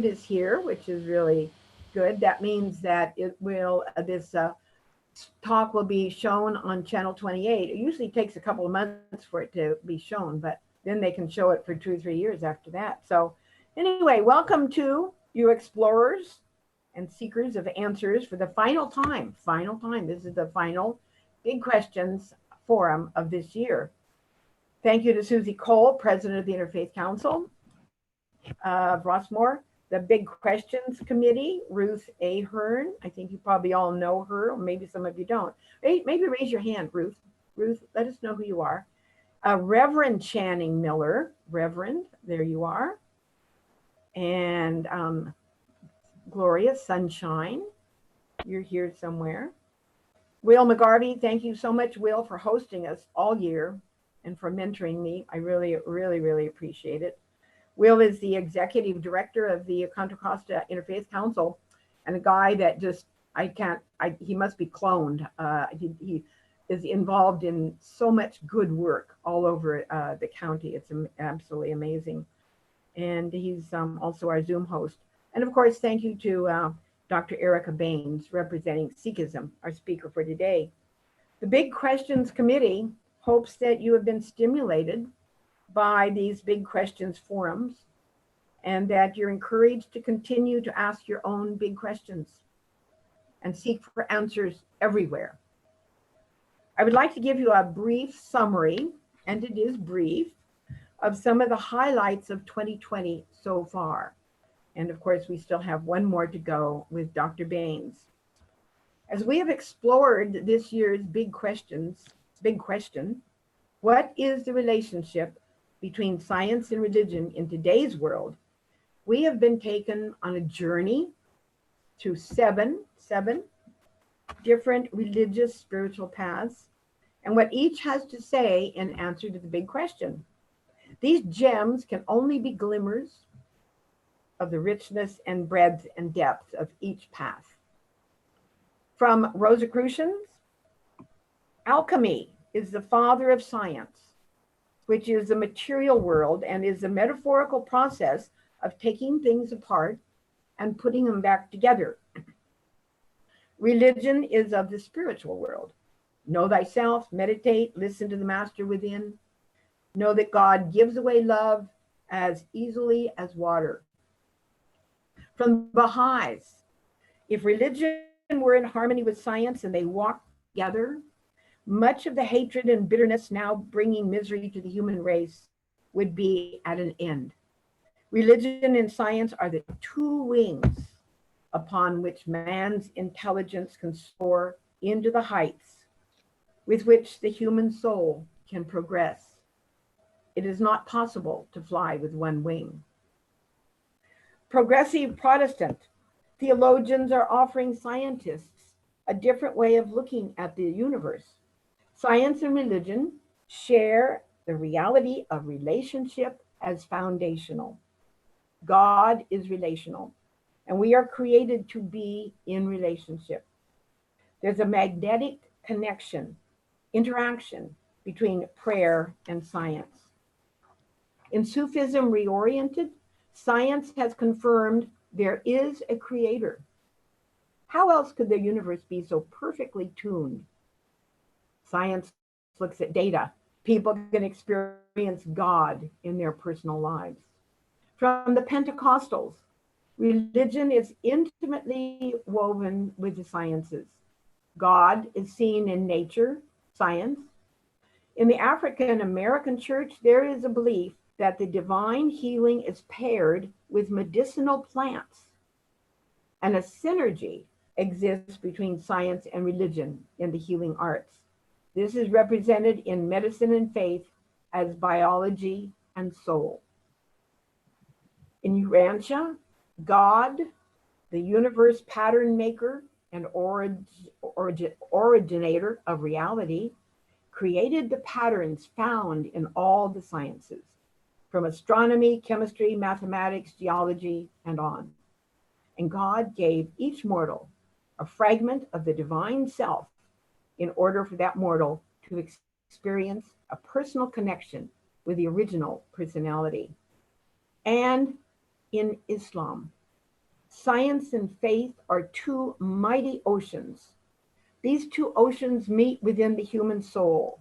is here, which is really good. That means that it will this talk will be shown on channel 28. It usually takes a couple of months for it to be shown, but then they can show it for 2 or 3 years after that. So anyway, welcome to you explorers and seekers of answers for the final time. Final time. This is the final Big Questions Forum of this year. Thank you to Susie Cole, President of the Interfaith Council of Rossmore, the Big Questions Committee, Ruth Ahern. I think you probably all know her, or maybe some of you don't. Maybe raise your hand, Ruth. Ruth, let us know who you are. Reverend Channing Miller, Reverend, there you are. And Gloria Sunshine, you're here somewhere. Will McGarvey, thank you so much, Will, for hosting us all year and for mentoring me. I really, really, really appreciate it. Will is the executive director of the Contra Costa Interfaith Council, and a guy that just, he must be cloned. He is involved in so much good work all over the county. It's absolutely amazing. And he's also our Zoom host. And of course, thank you to Dr. Erica Baines, representing Sikhism, our speaker for today. The Big Questions Committee hopes that you have been stimulated by these Big Questions forums and that you're encouraged to continue to ask your own big questions and seek for answers everywhere. I would like to give you a brief summary, and it is brief, of some of the highlights of 2020 so far. And of course, we still have one more to go with Dr. Baines. As we have explored this year's big question, what is the relationship between science and religion in today's world? We have been taken on a journey through seven different religious spiritual paths, and what each has to say in answer to the big question. These gems can only be glimmers of the richness and breadth and depth of each path. From Rosicrucians, alchemy is the father of science, which is the material world and is a metaphorical process of taking things apart and putting them back together. Religion is of the spiritual world. Know thyself, meditate, listen to the master within. Know that God gives away love as easily as water. From Baha'is, if religion were in harmony with science and they walked together, much of the hatred and bitterness now bringing misery to the human race would be at an end. Religion and science are the two wings upon which man's intelligence can soar into the heights with which the human soul can progress. It is not possible to fly with one wing. Progressive Protestant theologians are offering scientists a different way of looking at the universe. Science and religion share the reality of relationship as foundational. God is relational, and we are created to be in relationship. There's a magnetic connection, interaction between prayer and science. In Sufism Reoriented, science has confirmed there is a creator. How else could the universe be so perfectly tuned? Science looks at data. People can experience God in their personal lives. From the Pentecostals, religion is intimately woven with the sciences. God is seen in nature, science. In the African American church, there is a belief that the divine healing is paired with medicinal plants, and a synergy exists between science and religion in the healing arts. This is represented in medicine and faith as biology and soul. In Urantia, God, the universe pattern maker and originator of reality, created the patterns found in all the sciences, from astronomy, chemistry, mathematics, geology, and on. And God gave each mortal a fragment of the divine self in order for that mortal to experience a personal connection with the original personality. And in Islam, Science and faith are two mighty oceans. These two oceans meet within the human soul.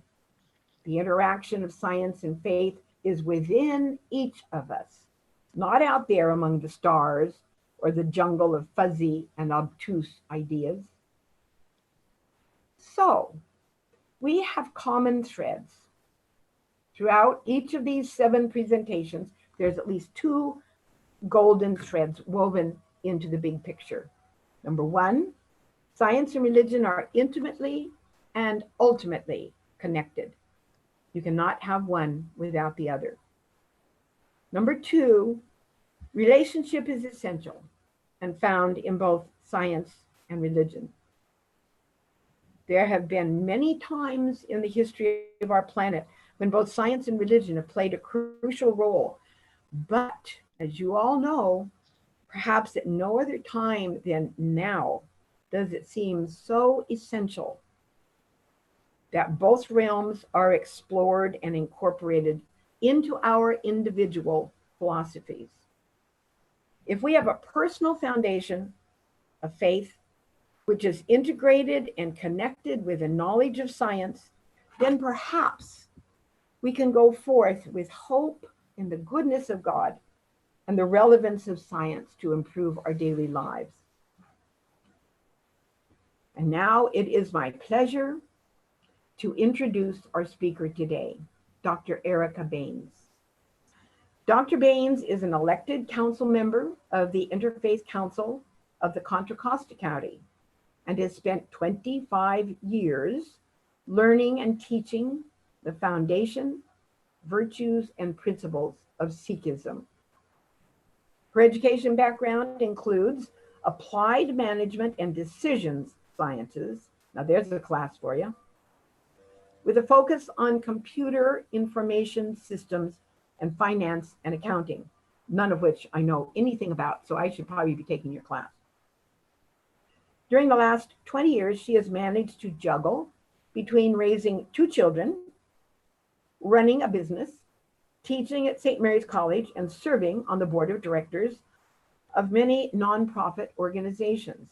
The interaction of science and faith is within each of us, not out there among the stars or the jungle of fuzzy and obtuse ideas. So, we have common threads. Throughout each of these 7 presentations, there's at least 2 golden threads woven into the big picture. Number 1, science and religion are intimately and ultimately connected. You cannot have one without the other. Number 2, relationship is essential and found in both science and religion. There have been many times in the history of our planet when both science and religion have played a crucial role. But as you all know, perhaps at no other time than now does it seem so essential that both realms are explored and incorporated into our individual philosophies. If we have a personal foundation of faith, which is integrated and connected with a knowledge of science, then perhaps we can go forth with hope in the goodness of God and the relevance of science to improve our daily lives. And now it is my pleasure to introduce our speaker today, Dr. Erica Baines. Dr. Baines is an elected council member of the Interfaith Council of the Contra Costa County and has spent 25 years learning and teaching the foundation, virtues, and principles of Sikhism. Her education background includes applied management and decisions sciences. Now there's a class for you. With a focus on computer information systems and finance and accounting, none of which I know anything about, so I should probably be taking your class. During the last 20 years, she has managed to juggle between raising 2 children, running a business, teaching at St. Mary's College, and serving on the board of directors of many nonprofit organizations.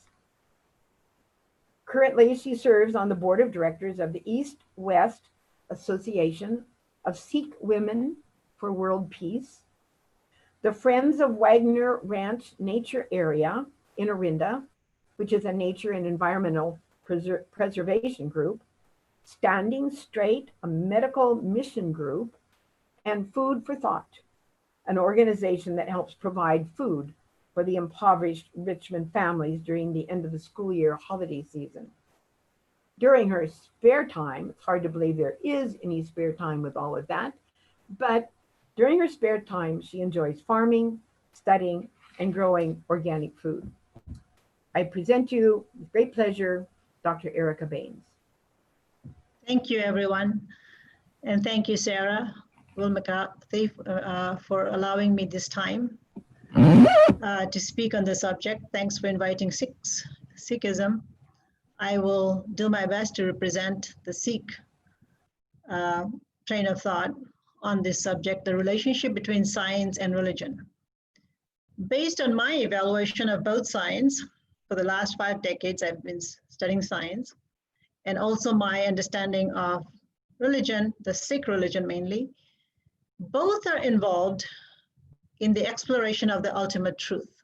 Currently, she serves on the board of directors of the East-West Association of Sikh Women for World Peace, the Friends of Wagner Ranch Nature Area in Orinda, which is a nature and environmental preservation group, Standing Straight, a medical mission group, and Food for Thought, an organization that helps provide food for the impoverished Richmond families during the end of the school year holiday season. During her spare time, it's hard to believe there is any spare time with all of that, but during her spare time, she enjoys farming, studying, and growing organic food. I present you with great pleasure, Dr. Erica Baines. Thank you, everyone. And thank you, Sarah Wilmacathy, for allowing me this time to speak on the subject. Thanks for inviting Sikhism. I will do my best to represent the Sikh train of thought on this subject, the relationship between science and religion. Based on my evaluation of both science, for the last 5 decades, I've been studying science, and also my understanding of religion, the Sikh religion mainly, both are involved in the exploration of the ultimate truth.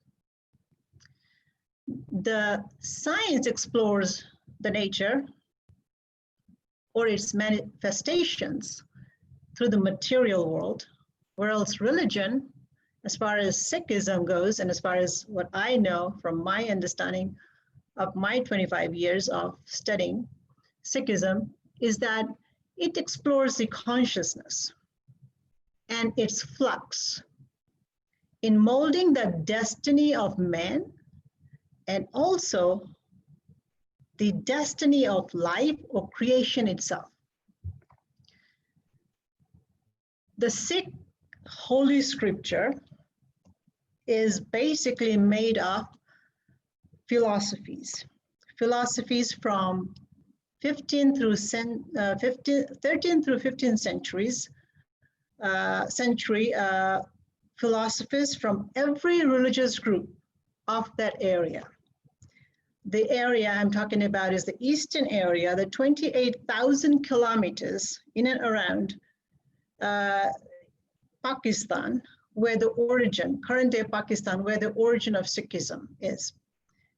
The science explores the nature or its manifestations through the material world, whereas religion, as far as Sikhism goes, and as far as what I know from my understanding of my 25 years of studying Sikhism, is that it explores the consciousness and its flux in molding the destiny of man and also the destiny of life or creation itself. The Sikh Holy Scripture is basically made of philosophies from 13th through 15th centuries, philosophers from every religious group of that area. The area I'm talking about is the eastern area, the 28,000 kilometers in and around Pakistan, where the origin, current day Pakistan, where the origin of Sikhism is.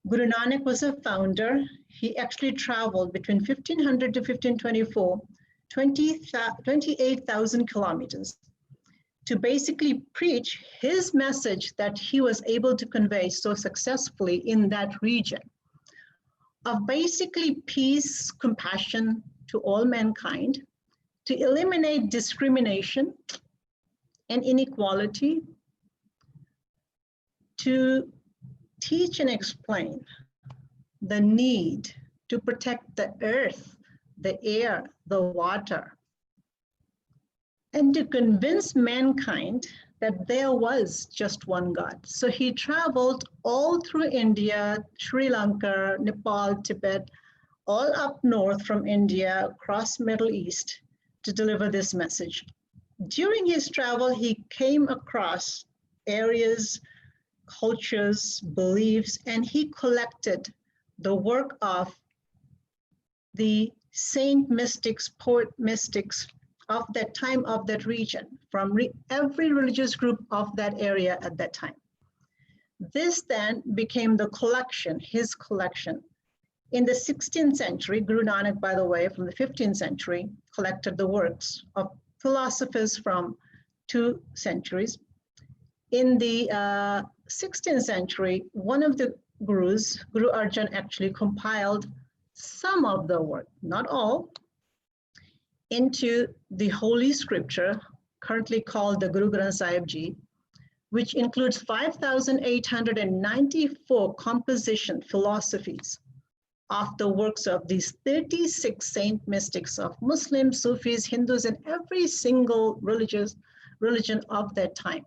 Guru Nanak was a founder. He actually traveled between 1500 to 1524, 28,000 kilometers to basically preach his message that he was able to convey so successfully in that region of basically peace, compassion to all mankind, to eliminate discrimination and inequality, to teach and explain the need to protect the earth, the air, the water, and to convince mankind that there was just one God. So he traveled all through India, Sri Lanka, Nepal, Tibet, all up north from India, across Middle East to deliver this message. During his travel, he came across areas, cultures, beliefs, and he collected the work of the saint mystics, poet mystics of that time, of that region, from every religious group of that area at that time. This then became the collection, his collection. In the 16th century, Guru Nanak, by the way, from the 15th century, collected the works of philosophers from 2 centuries. In the 16th century, one of the gurus, Guru Arjan, actually compiled some of the work, not all, into the Holy Scripture, currently called the Guru Granth Sahib Ji, which includes 5,894 composition philosophies of the works of these 36 saint mystics of Muslims, Sufis, Hindus, and every single religion of that time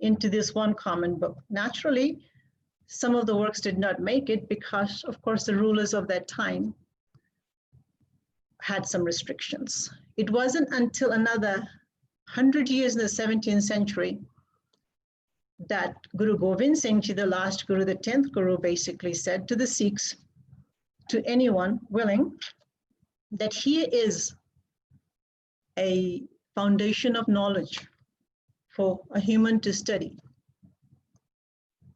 into this one common book. Naturally, some of the works did not make it because, of course, the rulers of that time had some restrictions. It wasn't until another 100 years in the 17th century that Guru Gobind Singh Ji, the last Guru, the 10th Guru, basically said to the Sikhs, to anyone willing, that here is a foundation of knowledge for a human to study.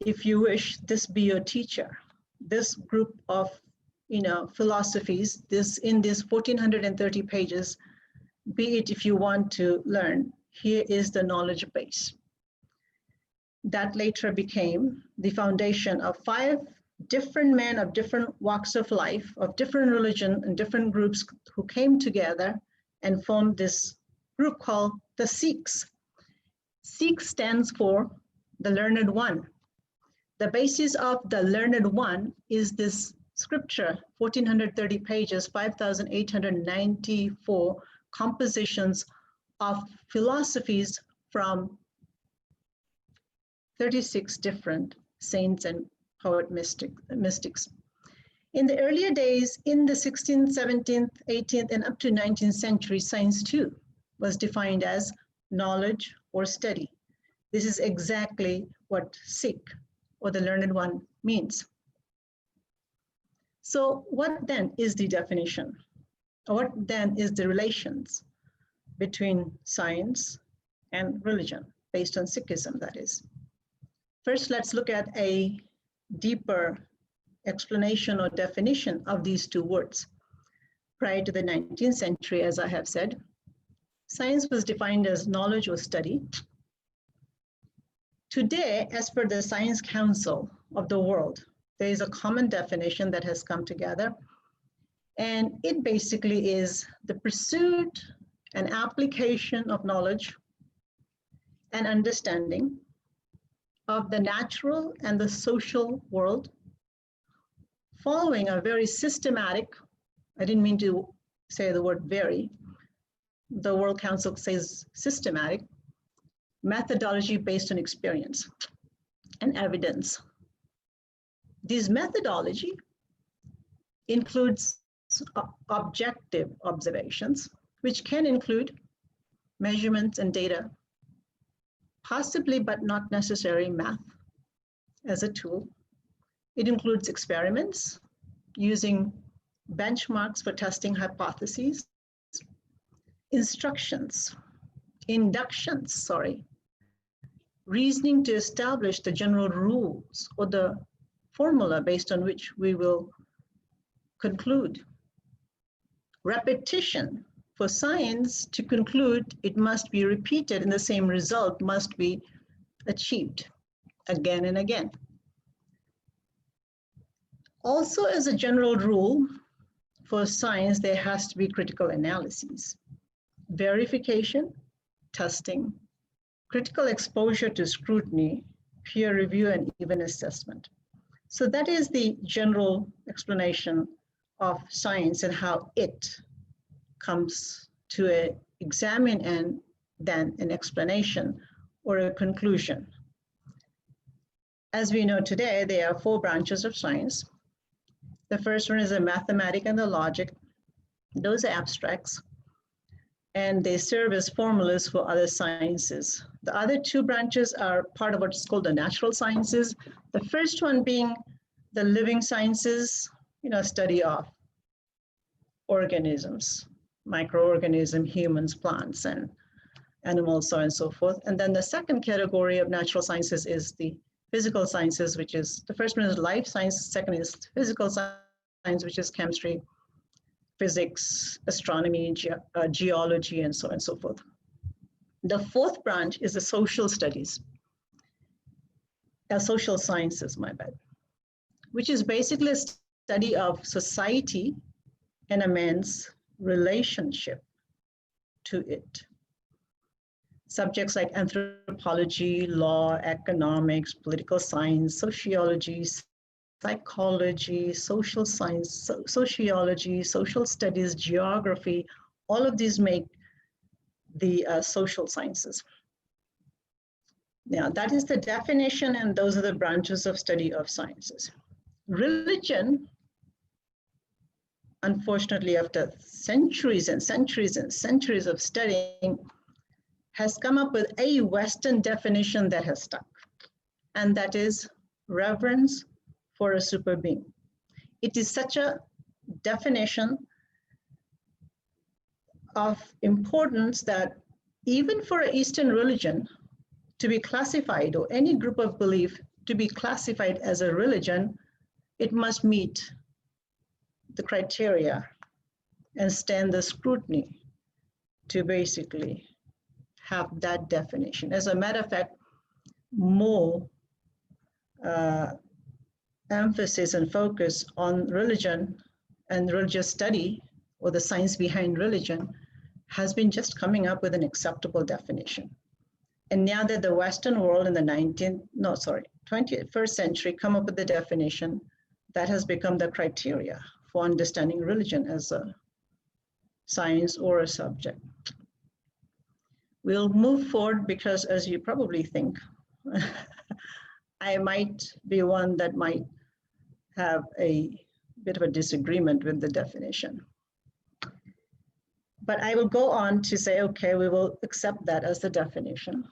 If you wish, this be your teacher. This group of philosophies, in this 1430 pages, be it if you want to learn, here is the knowledge base. That later became the foundation of 5 different men of different walks of life, of different religion and different groups who came together and formed this group called the Sikhs. Sikh stands for the learned one. The basis of the learned one is this scripture, 1430 pages, 5,894 compositions of philosophies from 36 different saints and poet mystics. In the earlier days, in the 16th, 17th, 18th, and up to 19th century, science too was defined as knowledge or study. This is exactly what Sikh, or the learned one, means. So what then is the definition? What then is the relations between science and religion, based on Sikhism, that is? First, let's look at a deeper explanation or definition of these 2 words. Prior to the 19th century, as I have said, science was defined as knowledge or study. Today, as per the Science Council of the world, there is a common definition that has come together, and it basically is the pursuit and application of knowledge and understanding of the natural and the social world, following a very systematic, I didn't mean to say the word very, the World Council says systematic, methodology based on experience and evidence. This methodology includes objective observations, which can include measurements and data, possibly but not necessarily math as a tool, It includes experiments using benchmarks for testing hypotheses, inductions, reasoning to establish the general rules or the formula based on which we will conclude. Repetition. For science to conclude, it must be repeated and the same result must be achieved again and again. Also, as a general rule, for science, there has to be critical analyses, verification, testing, critical exposure to scrutiny, peer review, and even assessment. So that is the general explanation of science and how it comes to examine and then an explanation or a conclusion. As we know today, there are 4 branches of science. The first one is the mathematics and the logic. Those are abstracts, and they serve as formulas for other sciences. The other 2 branches are part of what's called the natural sciences. The first one being the living sciences, study of organisms, microorganisms, humans, plants, and animals, so on and so forth. And then the second category of natural sciences is the physical sciences, which is, the first one is life science, second is physical science, which is chemistry, physics, astronomy, geology, and so on and so forth. The 4th branch is the social studies, social sciences, which is basically a study of society and a man's relationship to it. Subjects like anthropology, law, economics, political science, sociology, psychology, social science, sociology, social studies, geography, all of these make the social sciences. Now, that is the definition, and those are the branches of study of sciences. Religion, unfortunately, after centuries and centuries and centuries of studying, has come up with a Western definition that has stuck, and that is reverence for a super being. It is such a definition of importance that even for an Eastern religion to be classified, or any group of belief to be classified as a religion, it must meet the criteria and stand the scrutiny to basically have that definition. As a matter of fact, more emphasis and focus on religion and religious study, or the science behind religion, has been just coming up with an acceptable definition. And now that the Western world in the 21st century come up with the definition, that has become the criteria for understanding religion as a science or a subject. We'll move forward because, as you probably think, I might be one that might have a bit of a disagreement with the definition. But I will go on to say, okay, we will accept that as the definition.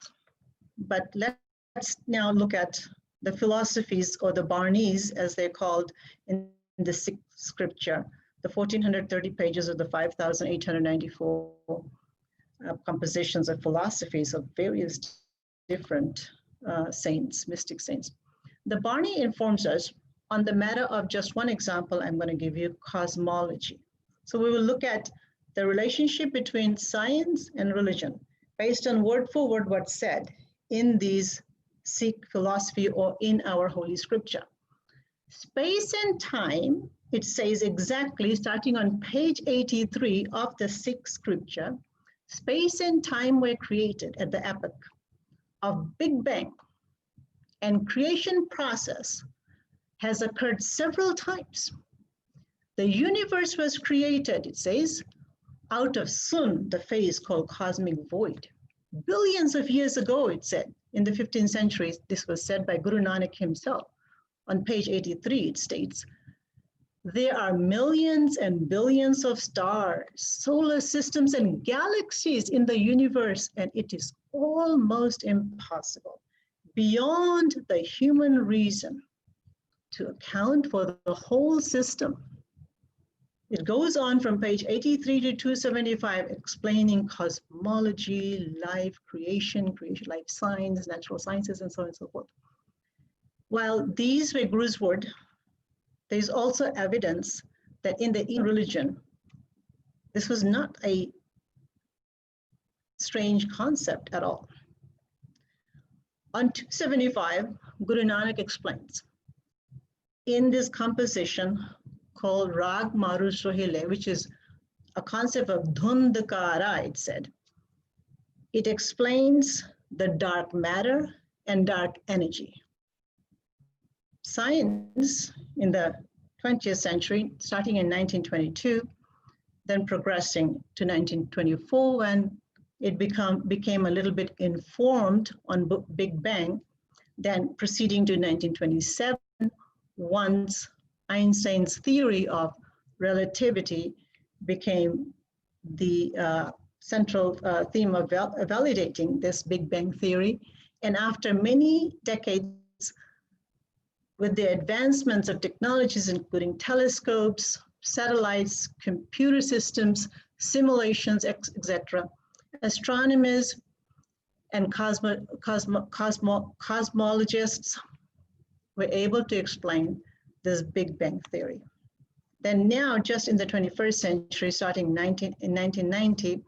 But let's now look at the philosophies, or the Bains, as they're called in the Sikh scripture, the 1,430 pages of the 5,894 compositions of philosophies of various different saints, mystic saints. The Bains informs us on the matter of just one example. I'm going to give you cosmology. So we will look at the relationship between science and religion based on word for word what's said in these Sikh philosophy or in our Holy Scripture. Space and time, it says exactly, starting on page 83 of the Sikh scripture, space and time were created at the epoch of Big Bang, and creation process has occurred several times. The universe was created, it says, out of Sun, the phase called cosmic void. Billions of years ago, it said, in the 15th century, this was said by Guru Nanak himself. On page 83, it states, there are millions and billions of stars, solar systems, and galaxies in the universe, and it is almost impossible, beyond the human reason, to account for the whole system. It goes on from page 83 to 275, explaining cosmology, life, creation, life science, natural sciences, and so on and so forth. While these were Guru's word, there is also evidence that in the religion, this was not a strange concept at all. On 275, Guru Nanak explains, in this composition called Rag Maru Sohile, which is a concept of Dhundakara, it said, it explains the dark matter and dark energy. Science in the 20th century, starting in 1922, then progressing to 1924 when it became a little bit informed on Big Bang, then proceeding to 1927, once Einstein's theory of relativity became the central theme of validating this Big Bang theory. And after many decades, with the advancements of technologies, including telescopes, satellites, computer systems, simulations, etc., astronomers and cosmologists were able to explain this Big Bang theory. Then now, just in the 21st century, starting in 1990,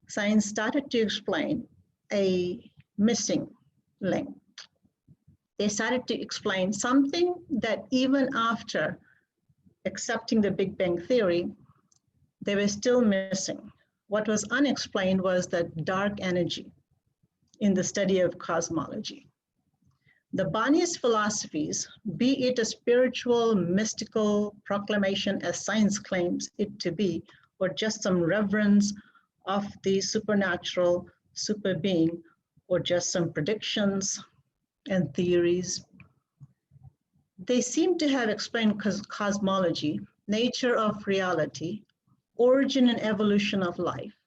science started to explain a missing link. They started to explain something that even after accepting the Big Bang theory, they were still missing. What was unexplained was the dark energy in the study of cosmology. The Bains philosophies, be it a spiritual, mystical proclamation as science claims it to be, or just some reverence of the supernatural, super being, or just some predictions and theories, they seem to have explained cosmology, nature of reality, origin and evolution of life,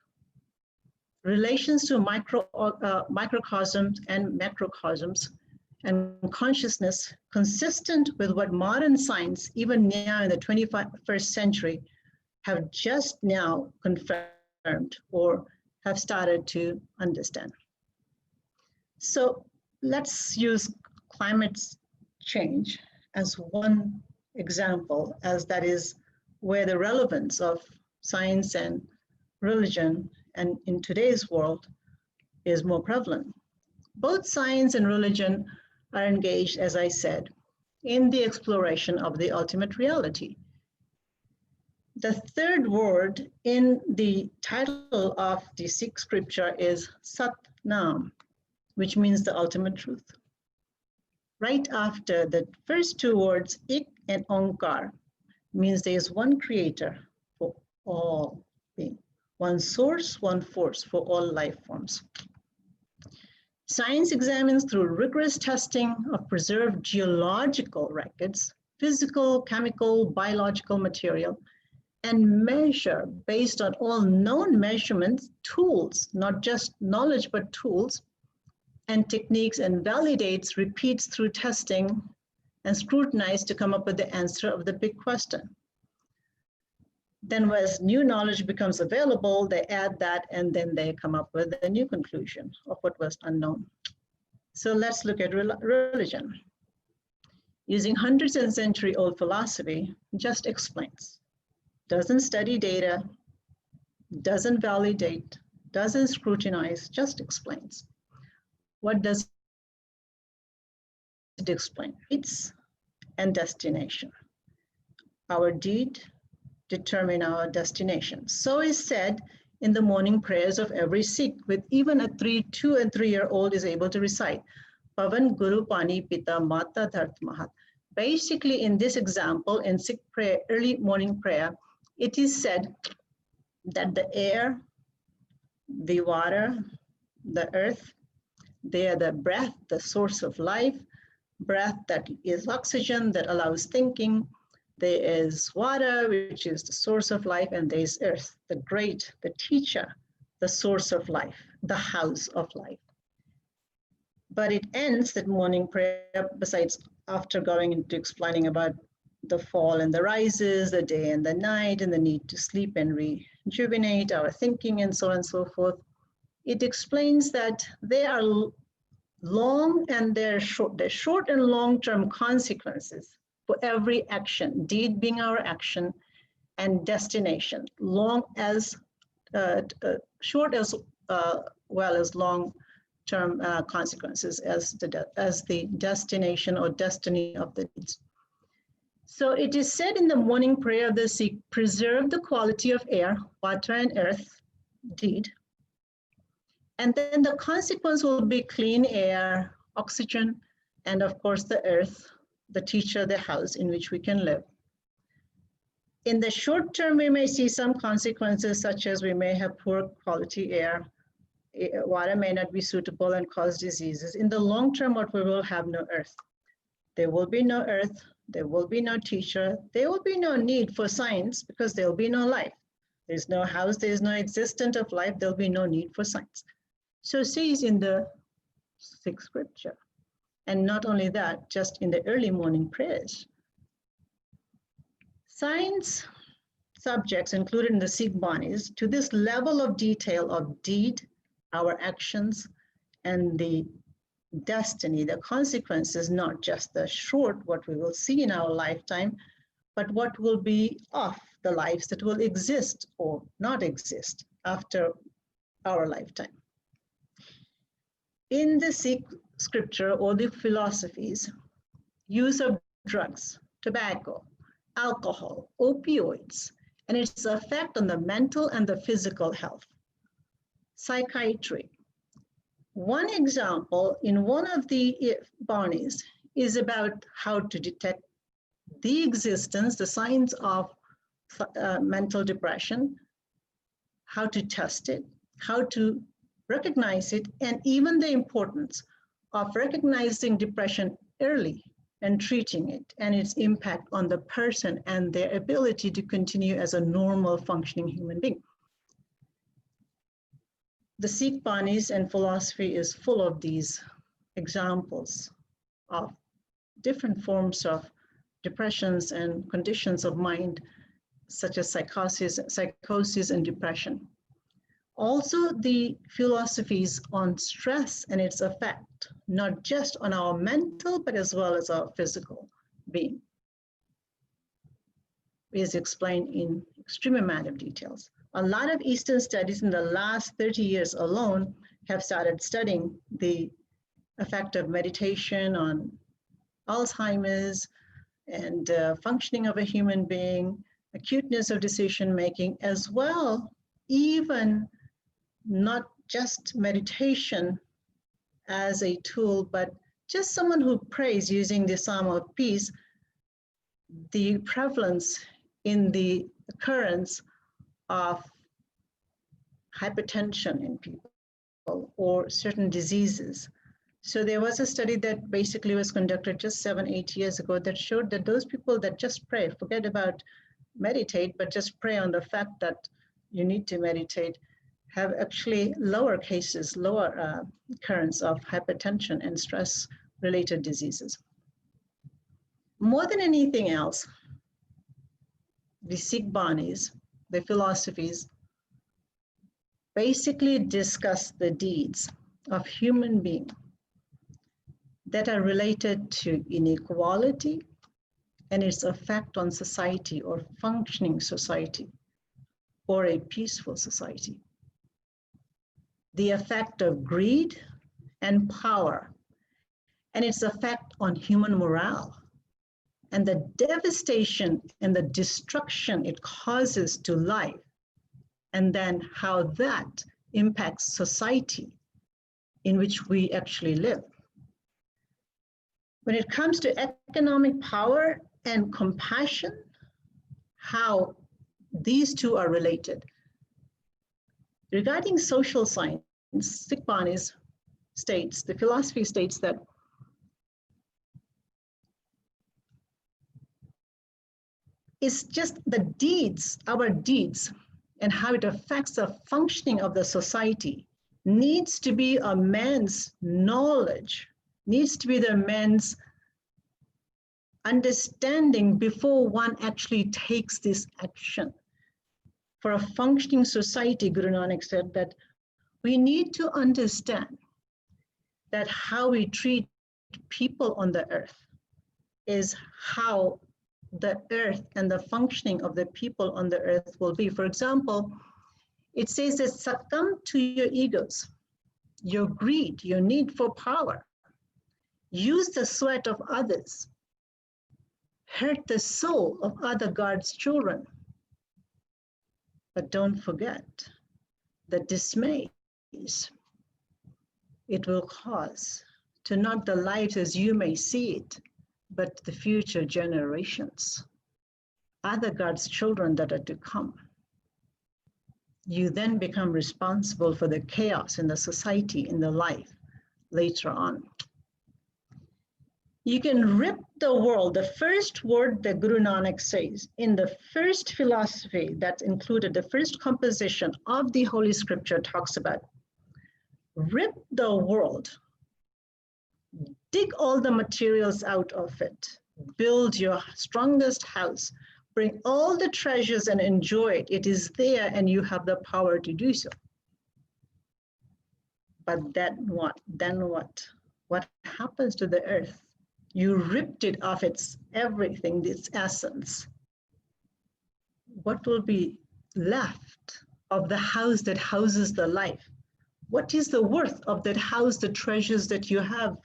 relations to microcosms and macrocosms, and consciousness consistent with what modern science, even now in the 21st century, have just now confirmed or have started to understand. So let's use climate change as one example, as that is where the relevance of science and religion and in today's world is more prevalent. Both science and religion are engaged, as I said, in the exploration of the ultimate reality. The third word in the title of the Sikh scripture is Sat Nam, which means the ultimate truth. Right after the first two words, Ik and Onkar, means there is one creator for all being, one source, one force for all life forms. Science examines through rigorous testing of preserved geological records, physical, chemical, biological material, and measure based on all known measurements, tools, not just knowledge, but tools and techniques, and validates, repeats through testing and scrutinize to come up with the answer of the big question. Then as new knowledge becomes available, they add that and then they come up with a new conclusion of what was unknown. So let's look at religion. Using hundreds of century-old philosophy, just explains. Doesn't study data, doesn't validate, doesn't scrutinize, just explains. What does it explain? It's and destination. Our deed determine our destination. So is said in the morning prayers of every Sikh, with even a 2 and 3-year-old is able to recite. Pavan Guru Pani Pita Mata Dharth Mahat. Basically, in this example, in Sikh prayer, early morning prayer, it is said that the air, the water, the earth, they are the breath, the source of life, breath that is oxygen that allows thinking. There is water, which is the source of life, and there is earth, the great, the teacher, the source of life, the house of life. But it ends that morning prayer, besides after going into explaining about the fall and the rises, the day and the night, and the need to sleep and rejuvenate our thinking and so on and so forth, it explains that they are long and they're short. They're short and long-term consequences for every action, deed being our action, and destination, short as well as long-term consequences as the destination or destiny of the deeds. So it is said in the morning prayer of the Sikh, preserve the quality of air, water, and earth, deed. And then the consequence will be clean air, oxygen, and of course the earth, the teacher, the house in which we can live. In the short term, we may see some consequences, such as we may have poor quality air, water may not be suitable and cause diseases. In the long term, what we will have no earth. There will be no earth, there will be no teacher, there will be no need for science because there will be no life. There's no house, there's no existence of life, there'll be no need for science. So says in the Sikh scripture. And not only that, just in the early morning prayers. Science subjects included in the Sikh Banis to this level of detail of deed, our actions, and the destiny, the consequences, not just the short, what we will see in our lifetime, but what will be of the lives that will exist or not exist after our lifetime. In the Sikh scripture or the philosophies, use of drugs, tobacco, alcohol, opioids, and its effect on the mental and the physical health. Psychiatry. One example in one of the Banis is about how to detect the existence, the signs of mental depression, how to test it, how to recognize it, and even the importance of recognizing depression early and treating it and its impact on the person and their ability to continue as a normal functioning human being. The Sikh Banis and philosophy is full of these examples of different forms of depressions and conditions of mind, such as psychosis and depression. Also, the philosophies on stress and its effect, not just on our mental, but as well as our physical being, is explained in extreme amount of details. A lot of Eastern studies in the last 30 years alone have started studying the effect of meditation on Alzheimer's and functioning of a human being, acuteness of decision-making, as well, even not just meditation as a tool, but just someone who prays using the Psalm of Peace, the prevalence in the occurrence of hypertension in people or certain diseases. So there was a study that basically was conducted just 7-8 years ago that showed that those people that just pray, forget about meditate, but just pray on the fact that you need to meditate, have actually lower cases, lower occurrence of hypertension and stress-related diseases. More than anything else, the Sikh Banis, the philosophies, basically discuss the deeds of human beings that are related to inequality and its effect on society or functioning society or a peaceful society. The effect of greed and power and its effect on human morale and the devastation and the destruction it causes to life, and then how that impacts society in which we actually live. When it comes to economic power and compassion, how these two are related. Regarding social science, Sikh Banis states, the philosophy states that it's just the deeds, our deeds, and how it affects the functioning of the society needs to be a man's knowledge, needs to be the man's understanding before one actually takes this action. For a functioning society, Guru Nanak said that we need to understand that how we treat people on the earth is how the earth and the functioning of the people on the earth will be. For example, it says that succumb to your egos, your greed, your need for power. Use the sweat of others. Hurt the soul of other God's children. But don't forget the dismays it will cause to not the lives as you may see it, but the future generations, other God's children that are to come. You then become responsible for the chaos in the society, in the life later on. You can rip the world. The first word that Guru Nanak says in the first philosophy that's included, the first composition of the Holy Scripture talks about rip the world, dig all the materials out of it, build your strongest house, bring all the treasures and enjoy it. It is there and you have the power to do so. But then what? Then what? What happens to the earth? You ripped it of its everything, its essence. What will be left of the house that houses the life? What is the worth of that house, the treasures that you have?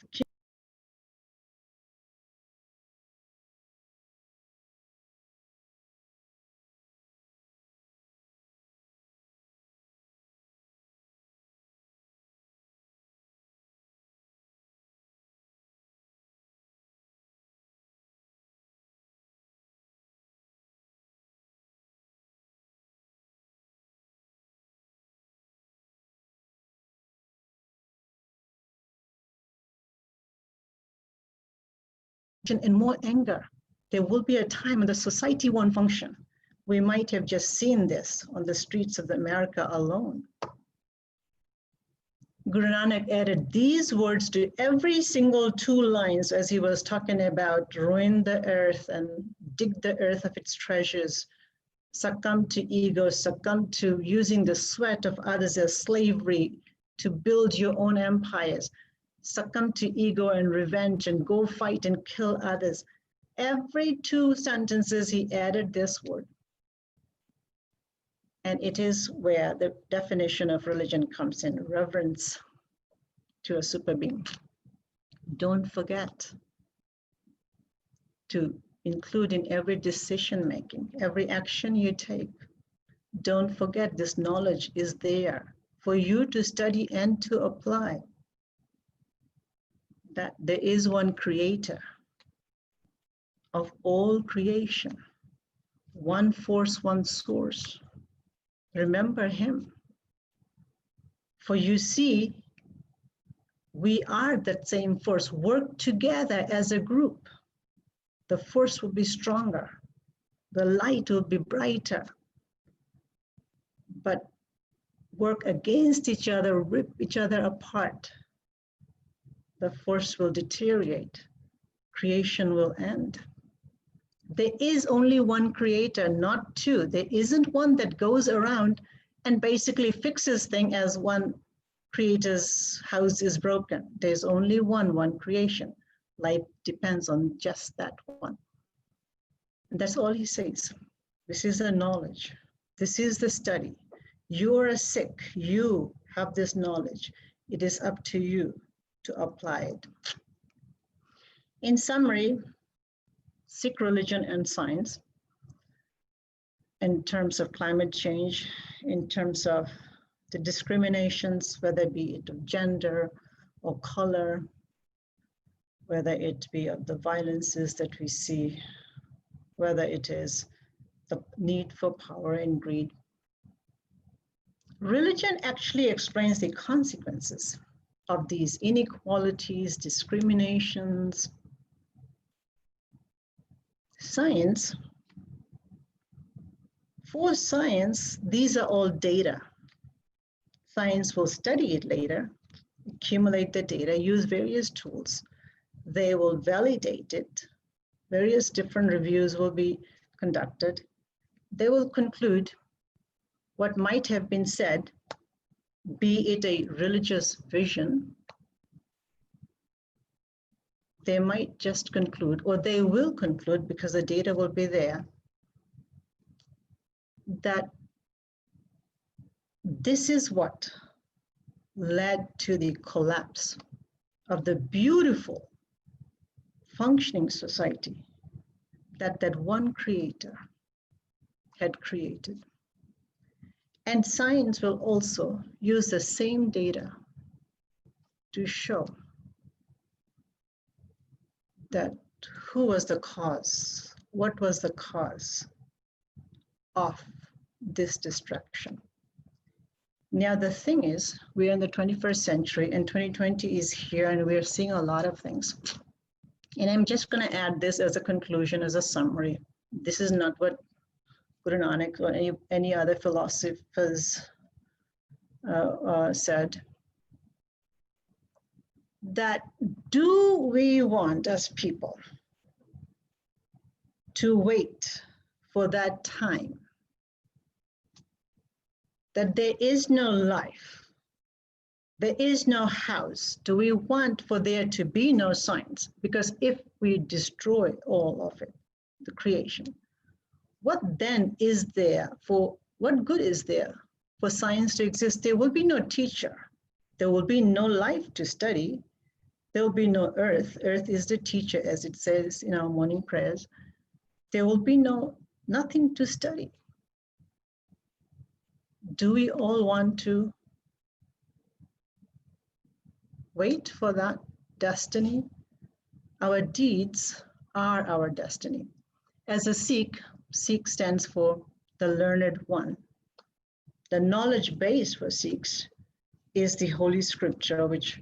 And more anger. There will be a time when the society won't function. We might have just seen this on the streets of America alone. Guru Nanak added these words to every single 2 lines as he was talking about ruin the earth and dig the earth of its treasures, succumb to ego, succumb to using the sweat of others as slavery to build your own empires. Succumb to ego and revenge and go fight and kill others. Every 2 sentences he added this word. And it is where the definition of religion comes in, reverence to a super being. Don't forget to include in every decision making, every action you take. Don't forget this knowledge is there for you to study and to apply. That there is one creator of all creation, one force, one source. Remember him. For you see, we are that same force. Work together as a group. The force will be stronger. The light will be brighter. But work against each other, rip each other apart. The force will deteriorate. Creation will end. There is only one creator, not 2. There isn't one that goes around and basically fixes things as one creator's house is broken. There's only one creation. Life depends on just that one. And that's all he says. This is the knowledge. This is the study. You are a Sikh. You have this knowledge. It is up to you to apply it. In summary, Sikh religion and science, in terms of climate change, in terms of the discriminations, whether it be of gender or color, whether it be of the violences that we see, whether it is the need for power and greed. Religion actually explains the consequences of these inequalities, discriminations. Science, for science, these are all data. Science will study it later, accumulate the data, use various tools. They will validate it, various different reviews will be conducted. They will conclude what might have been said, be it a religious vision. They might just conclude, or they will conclude, because the data will be there, that this is what led to the collapse of the beautiful functioning society that one creator had created. And science will also use the same data to show that who was the cause, what was the cause of this destruction. Now, the thing is, we're in the 21st century and 2020 is here and we're seeing a lot of things. And I'm just going to add this as a conclusion, as a summary. This is not what Guru Nanak or any other philosophers said. That do we want as people to wait for that time that there is no life, there is no house? Do we want for there to be no science? Because if we destroy all of it, the creation, what then is there for, what good is there for science to exist? There will be no teacher. There will be no life to study. There will be no earth. Earth is the teacher, as it says in our morning prayers. There will be nothing to study. Do we all want to wait for that destiny? Our deeds are our destiny. As a Sikh, Sikh stands for the learned one. The knowledge base for Sikhs is the Holy Scripture, which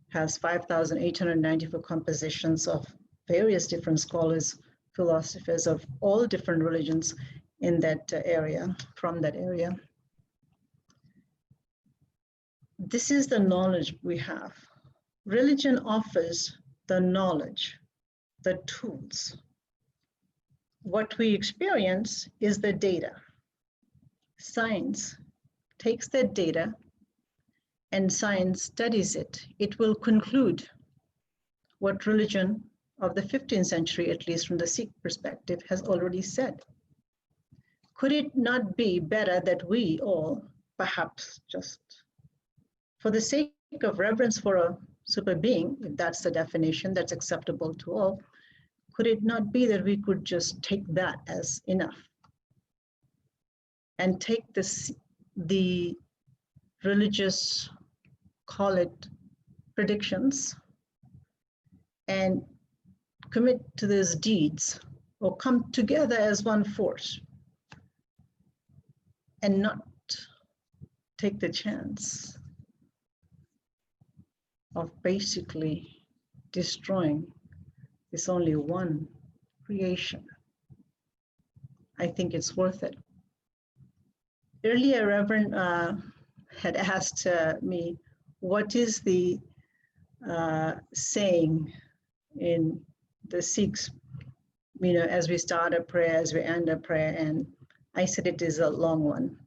has 5,894 compositions of various different scholars, philosophers of all different religions in that area, from that area. This is the knowledge we have. Religion offers the knowledge, the tools. What we experience is the data. Science takes that data and science studies it. It will conclude what religion of the 15th century, at least from the Sikh perspective, has already said. Could it not be better that we all, perhaps just for the sake of reverence for a super being, if that's the definition that's acceptable to all, could it not be that we could just take that as enough and take the religious, call it predictions, and commit to those deeds or come together as one force and not take the chance of basically destroying this only one creation? I think it's worth it. Earlier, Reverend had asked me, what is the saying in the Sikhs, as we start a prayer, as we end a prayer, and I said it is a long one.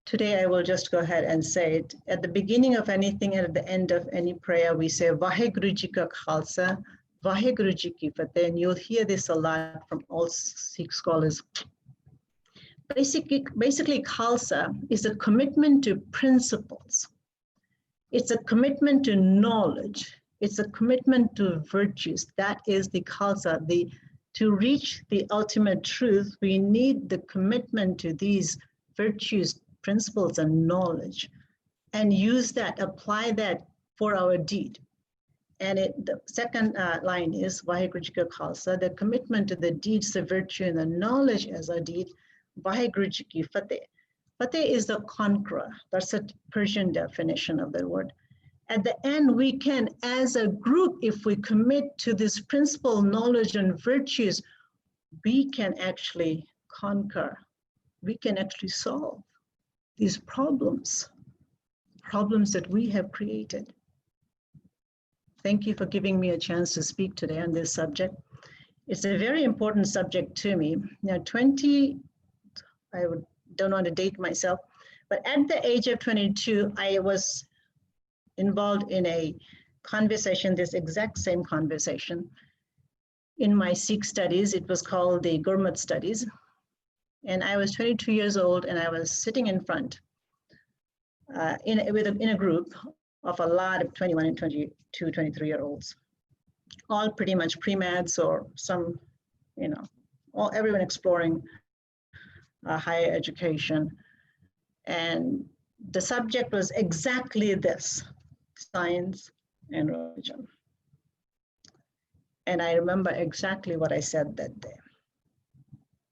Today, I will just go ahead and say it. At the beginning of anything and at the end of any prayer, we say, Vaheguru Ji Ka Khalsa, Vaheguru Ji Ki Fateh, and you'll hear this a lot from all Sikh scholars. Basically, Khalsa is a commitment to principles. It's a commitment to knowledge. It's a commitment to virtues. That is the Khalsa. To reach the ultimate truth, we need the commitment to these virtues, principles, and knowledge, and use that, apply that for our deed. And the second line is Vaheguru Ji Ka Khalsa, the commitment to the deeds, the virtue, and the knowledge as a deed. Vaheguru Ji Ki Fateh. Fateh is the conqueror. That's a Persian definition of the word. At the end, we can, as a group, if we commit to this principle, knowledge, and virtues, we can actually conquer. We can actually solve these problems that we have created. Thank you for giving me a chance to speak today on this subject. It's a very important subject to me. Now, don't want to date myself, but at the age of 22, I was involved in a conversation, this exact same conversation, in my Sikh studies. It was called the Gurmat studies. And I was 22 years old, and I was sitting in front in a group of a lot of 21 and 22, 23-year-olds, all pretty much pre-meds or some, everyone exploring higher education. And the subject was exactly this: science and religion. And I remember exactly what I said that day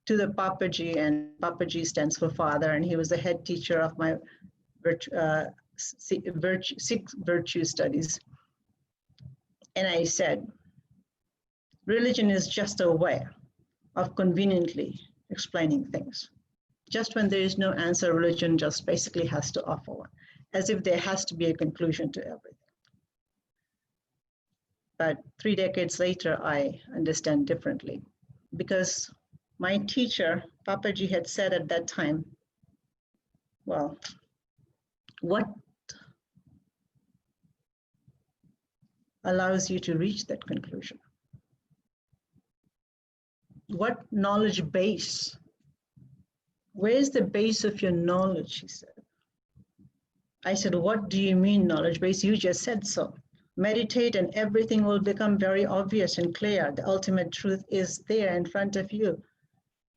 to the Papaji, and Papaji stands for father, and he was the head teacher of my Sikh Virtues studies. And I said, religion is just a way of conveniently explaining things. Just when there is no answer, religion just basically has to offer one, as if there has to be a conclusion to everything. But 3 decades later, I understand differently, because my teacher, Papaji, had said at that time, well, what allows you to reach that conclusion? What knowledge base? Where's the base of your knowledge, he said. I said, what do you mean knowledge base? You just said so. Meditate and everything will become very obvious and clear. The ultimate truth is there in front of you.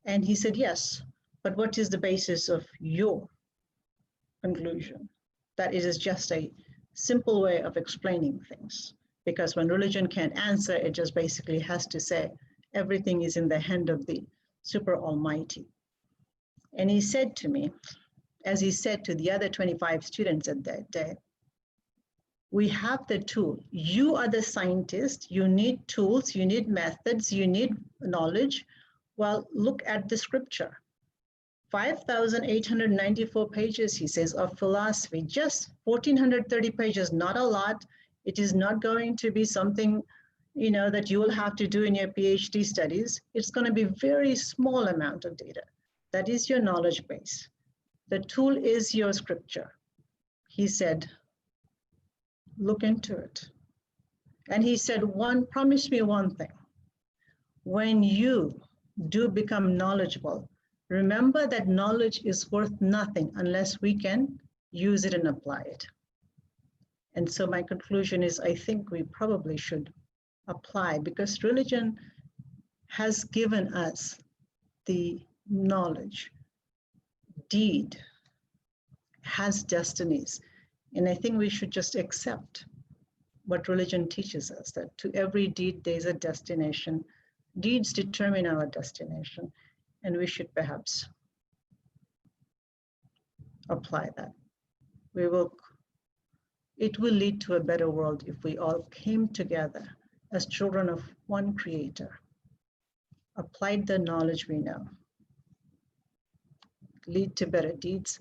And he said, yes, but what is the basis of your conclusion? That it is just a simple way of explaining things. Because when religion can't answer, it just basically has to say, everything is in the hand of the super almighty. And he said to me, as he said to the other 25 students at that day, we have the tool. You are the scientist. You need tools, you need methods, you need knowledge. Well, look at the scripture. 5,894 pages, he says, of philosophy, just 1,430 pages, not a lot. It is not going to be something, that you will have to do in your PhD studies. It's going to be a very small amount of data. That is your knowledge base. The tool is your scripture. He said, look into it. And he said, promise me one thing. When you do become knowledgeable, remember that knowledge is worth nothing unless we can use it and apply it. And so my conclusion is, I think we probably should apply, because religion has given us the knowledge. Deed has destinies. And I think we should just accept what religion teaches us, that to every deed, there's a destination. Deeds determine our destination, and we should perhaps apply that. It will lead to a better world if we all came together as children of one creator, applied the knowledge we know, lead to better deeds,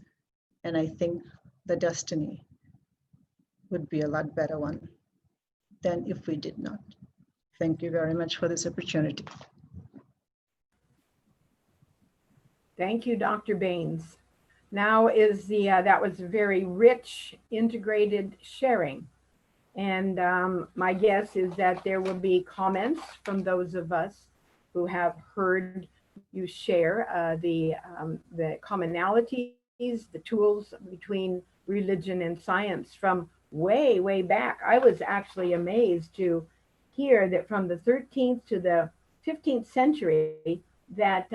and I think the destiny would be a lot better one than if we did not. Thank you very much for this opportunity. Thank you, Dr. Baines. Now is that was very rich, integrated sharing. And my guess is that there will be comments from those of us who have heard you share the commonalities, the tools between religion and science from way, way back. I was actually amazed to hear that from the 13th to the 15th century that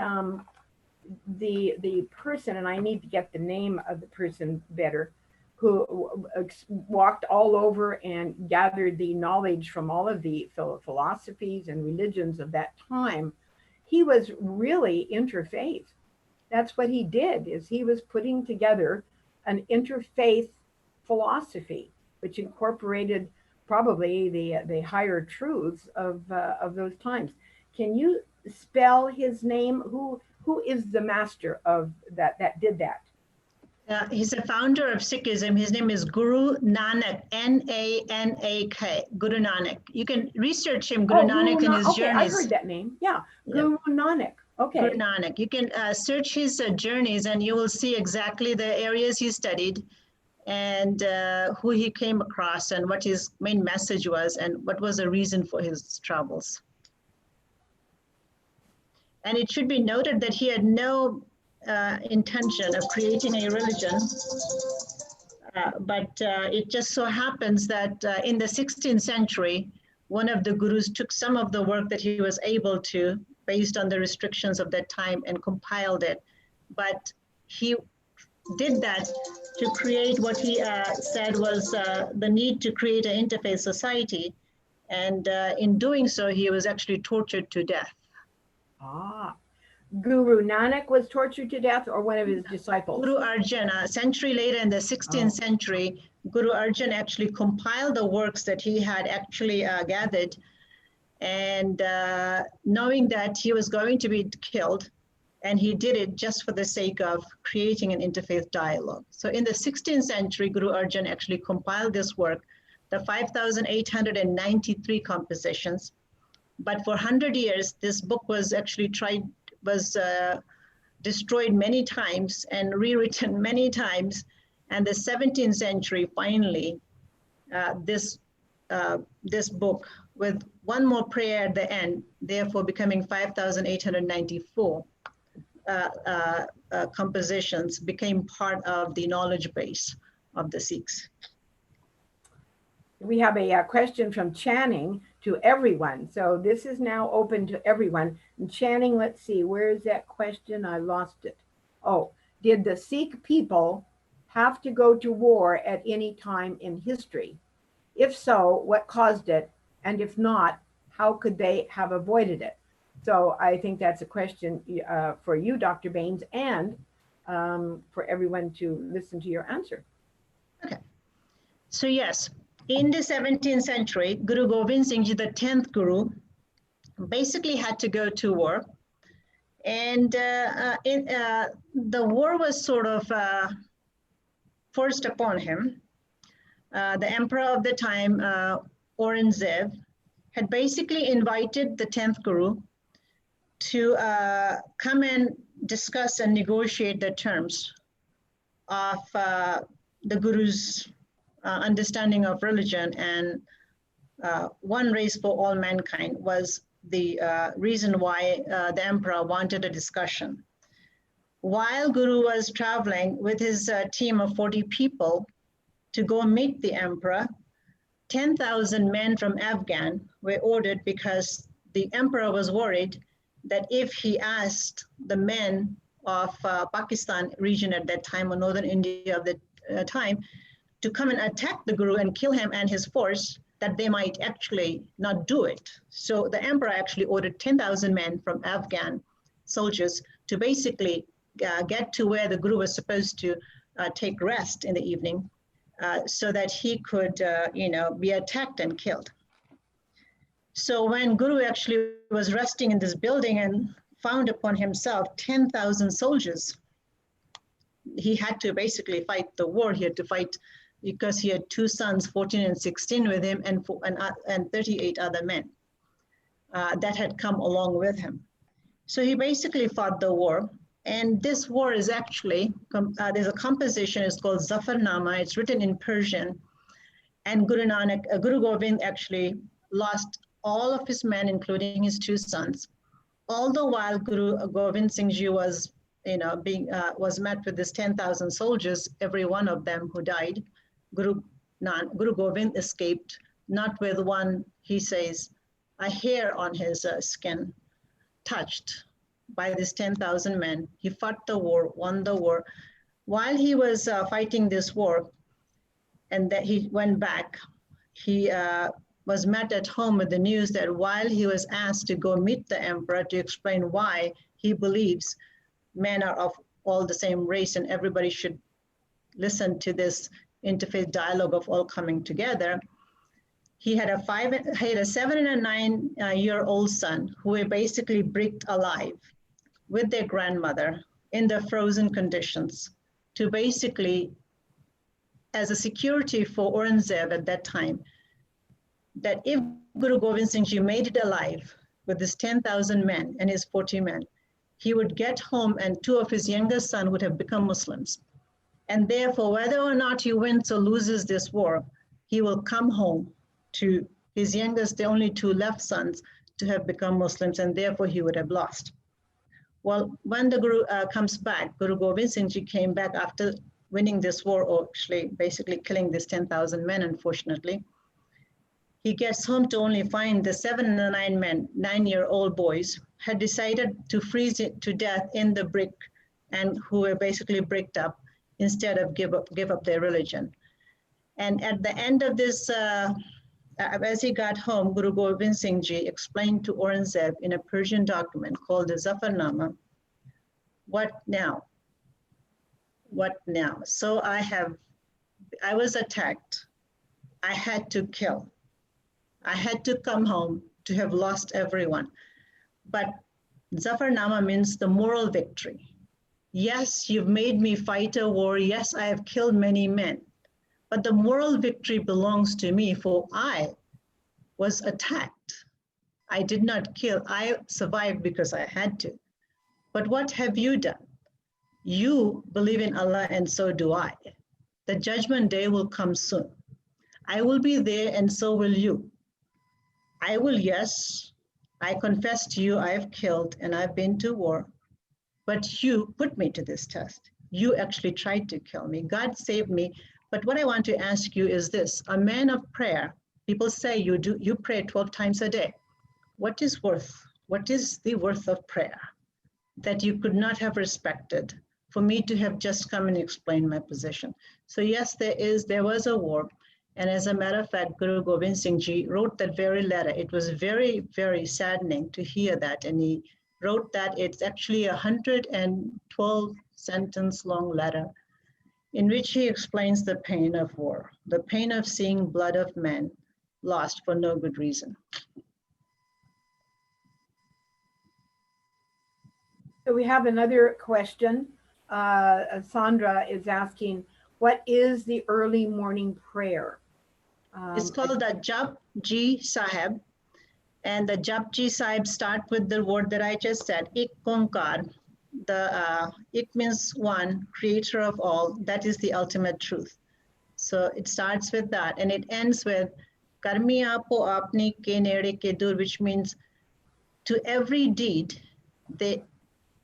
the person, and I need to get the name of the person better, who walked all over and gathered the knowledge from all of the philosophies and religions of that time, he was really interfaith. That's what he did, is he was putting together an interfaith philosophy, which incorporated probably the higher truths of those times. Can you spell his name? Who is the master of that did that? He's a founder of Sikhism. His name is Guru Nanak, Nanak, Guru Nanak. You can research him, Guru Nanak, and his okay, journeys. I heard that name. Yeah, Guru Nanak. Okay. Guru Nanak. You can search his journeys and you will see exactly the areas he studied and who he came across and what his main message was and what was the reason for his travels. And it should be noted that he had no intention of creating a religion, but it just so happens that in the 16th century, one of the gurus took some of the work that he was able to, based on the restrictions of that time, and compiled it. But he did that to create what he said was the need to create an interfaith society. And in doing so, he was actually tortured to death. Ah, Guru Nanak was tortured to death, or one of his disciples? Guru Arjan, a century later in the 16th century, Guru Arjan actually compiled the works that he had actually gathered. And knowing that he was going to be killed, and he did it just for the sake of creating an interfaith dialogue. So in the 16th century, Guru Arjan actually compiled this work, the 5,893 compositions. But for 100 years, this book was actually destroyed many times and rewritten many times. And the 17th century, finally, this book, with one more prayer at the end, therefore becoming 5,894 compositions, became part of the knowledge base of the Sikhs. We have a question from Channing to everyone. So this is now open to everyone. And Channing, let's see, where is that question? I lost it. Oh, did the Sikh people have to go to war at any time in history? If so, what caused it? And if not, how could they have avoided it? So I think that's a question for you, Dr. Baines, and for everyone to listen to your answer. Okay. So yes, in the 17th century, Guru Gobind Singh Ji, the 10th Guru, basically had to go to war. And the war was sort of forced upon him. The emperor of the time, Orinda, had basically invited the 10th Guru to come and discuss and negotiate the terms of the Guru's understanding of religion, and one race for all mankind was the reason why the emperor wanted a discussion. While Guru was traveling with his team of 40 people to go meet the emperor, 10,000 men from Afghan were ordered because the emperor was worried that if he asked the men of Pakistan region at that time, or northern India of the time, to come and attack the Guru and kill him and his force, that they might actually not do it. So the emperor actually ordered 10,000 men from Afghan soldiers to basically get to where the Guru was supposed to take rest in the evening, so that he could, be attacked and killed. So when Guru actually was resting in this building and found upon himself 10,000 soldiers, he had to basically fight the war. He had to fight because he had two sons, 14 and 16 with him, and 38 other men that had come along with him. So he basically fought the war. And this war is actually, there's a composition, it's called Zafarnama, it's written in Persian. And Guru Gobind actually lost all of his men, including his two sons. All the while Guru Gobind Singh Ji was, was met with this 10,000 soldiers, every one of them who died. Guru Gobind escaped, not with one, he says, a hair on his skin touched by these 10,000 men. He fought the war, won the war. While he was fighting this war, and that he went back, he was met at home with the news that while he was asked to go meet the emperor to explain why he believes men are of all the same race and everybody should listen to this interfaith dialogue of all coming together, he had a 7 and a 9-year-old son who were basically bricked alive with their grandmother in the frozen conditions. to basically, as a security for Aurangzeb at that time, that if Guru Gobind Singh Ji made it alive with his 10,000 men and his 40 men, he would get home and 2 of his youngest sons would have become Muslims. And therefore, whether or not he wins or loses this war, he will come home to his youngest, the only 2 left sons, to have become Muslims, and therefore he would have lost. Well, when the Guru comes back, Guru Gobind Singh Ji came back after winning this war, or actually basically killing these 10,000 men, unfortunately. He gets home to only find the 7 and the 9 men, 9-year-old boys, had decided to freeze it to death in the brick, and who were basically bricked up instead of give up their religion. And at the end of this, as he got home, Guru Gobind Singh Ji explained to Aurangzeb in a Persian document called the Zafarnama, what now? What now? So I was attacked. I had to kill. I had to come home to have lost everyone. But Zafarnama means the moral victory. Yes, you've made me fight a war. Yes, I have killed many men. But the moral victory belongs to me, for I was attacked. I did not kill. I survived because I had to. But what have you done? You believe in Allah, and so do I. The judgment day will come soon. I will be there, and so will you. I will, yes, I confess to you, I have killed and I've been to war, but you put me to this test. You actually tried to kill me. God saved me. But what I want to ask you is this: a man of prayer, people say you pray 12 times a day. What is the worth of prayer that you could not have respected for me to have just come and explained my position? So yes, there was a war. And as a matter of fact, Guru Gobind Singh Ji wrote that very letter. It was very, very saddening to hear that. And he wrote that it's actually a 112 sentence long letter in which he explains the pain of war, the pain of seeing blood of men lost for no good reason. So we have another question. Sandra is asking, what is the early morning prayer? It's called the Japji Sahib. And the Japji Sahib start with the word that I just said, Ik Onkar. Ik means one, creator of all. That is the ultimate truth. So it starts with that. And it ends with Karmi Apo Apni Ke Nere Ke Dur, which means to every deed, the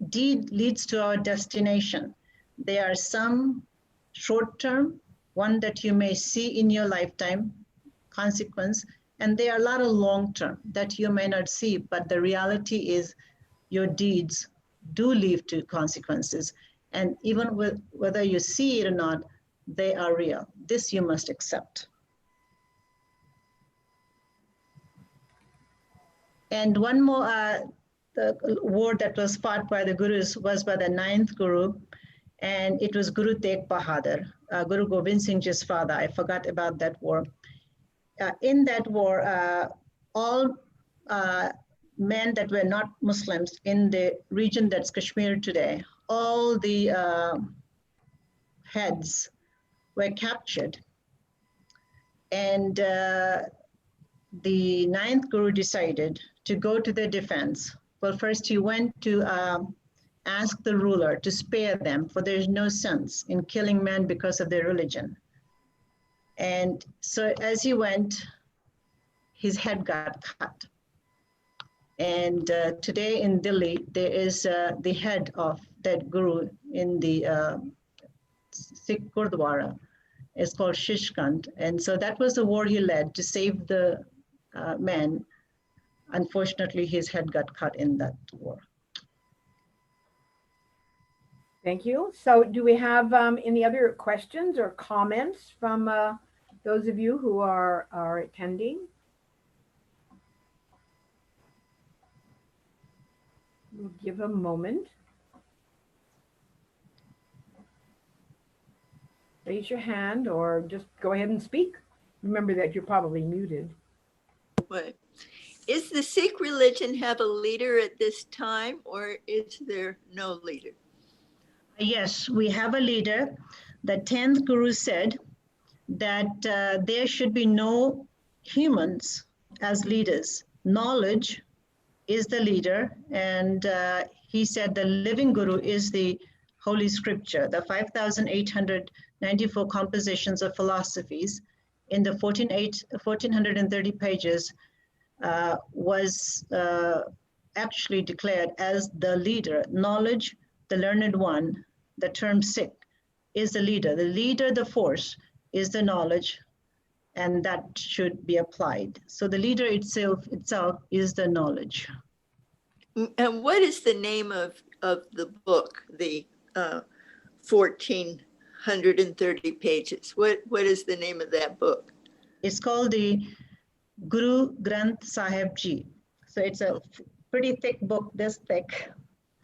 deed leads to our destination. There are some short-term, one that you may see in your lifetime, consequence, and there are a lot of long-term that you may not see, but the reality is your deeds do lead to consequences. And even with whether you see it or not, they are real. This you must accept. And one more, the word that was fought by the Gurus was by the 9th Guru, and it was Guru Tegh Bahadur, Guru Gobind Singh Ji's father. I forgot about that war. In that war, all men that were not Muslims in the region that's Kashmir today, all the heads were captured. And the 9th Guru decided to go to their defense. Well, first he went to ask the ruler to spare them, for there is no sense in killing men because of their religion. And so as he went, his head got cut. And today in Delhi, there is the head of that guru in the Sikh Gurdwara. It's called Shishkant. And so that was the war he led to save the men. Unfortunately, his head got cut in that war. Thank you. So do we have any other questions or comments from those of you who are attending? We'll give a moment. Raise your hand or just go ahead and speak. Remember that you're probably muted. What? Is the Sikh religion have a leader at this time, or is there no leader? Yes, we have a leader. The 10th Guru said that there should be no humans as leaders. Knowledge is the leader, and he said the living Guru is the Holy Scripture, the 5,894 compositions of philosophies in the 1,430 pages was actually declared as the leader. Knowledge, the learned one, the term Sikh, is the leader. The leader, the force, is the knowledge, and that should be applied. So the leader itself is the knowledge. And what is the name of the book, the 1,430 pages? What is the name of that book? It's called the Guru Granth Sahib Ji. So it's a pretty thick book, this thick.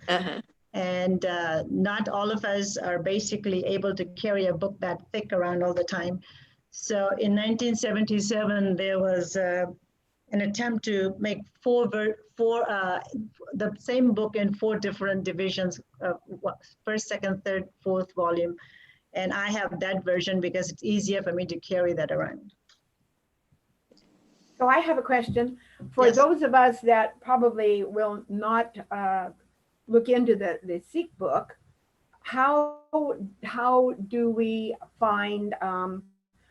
Uh-huh. And not all of us are basically able to carry a book that thick around all the time. So in 1977, there was an attempt to make the same book in 4 different divisions, first, second, third, fourth volume. And I have that version because it's easier for me to carry that around. So I have a question for those of us that probably will not look into the Sikh book. How do we find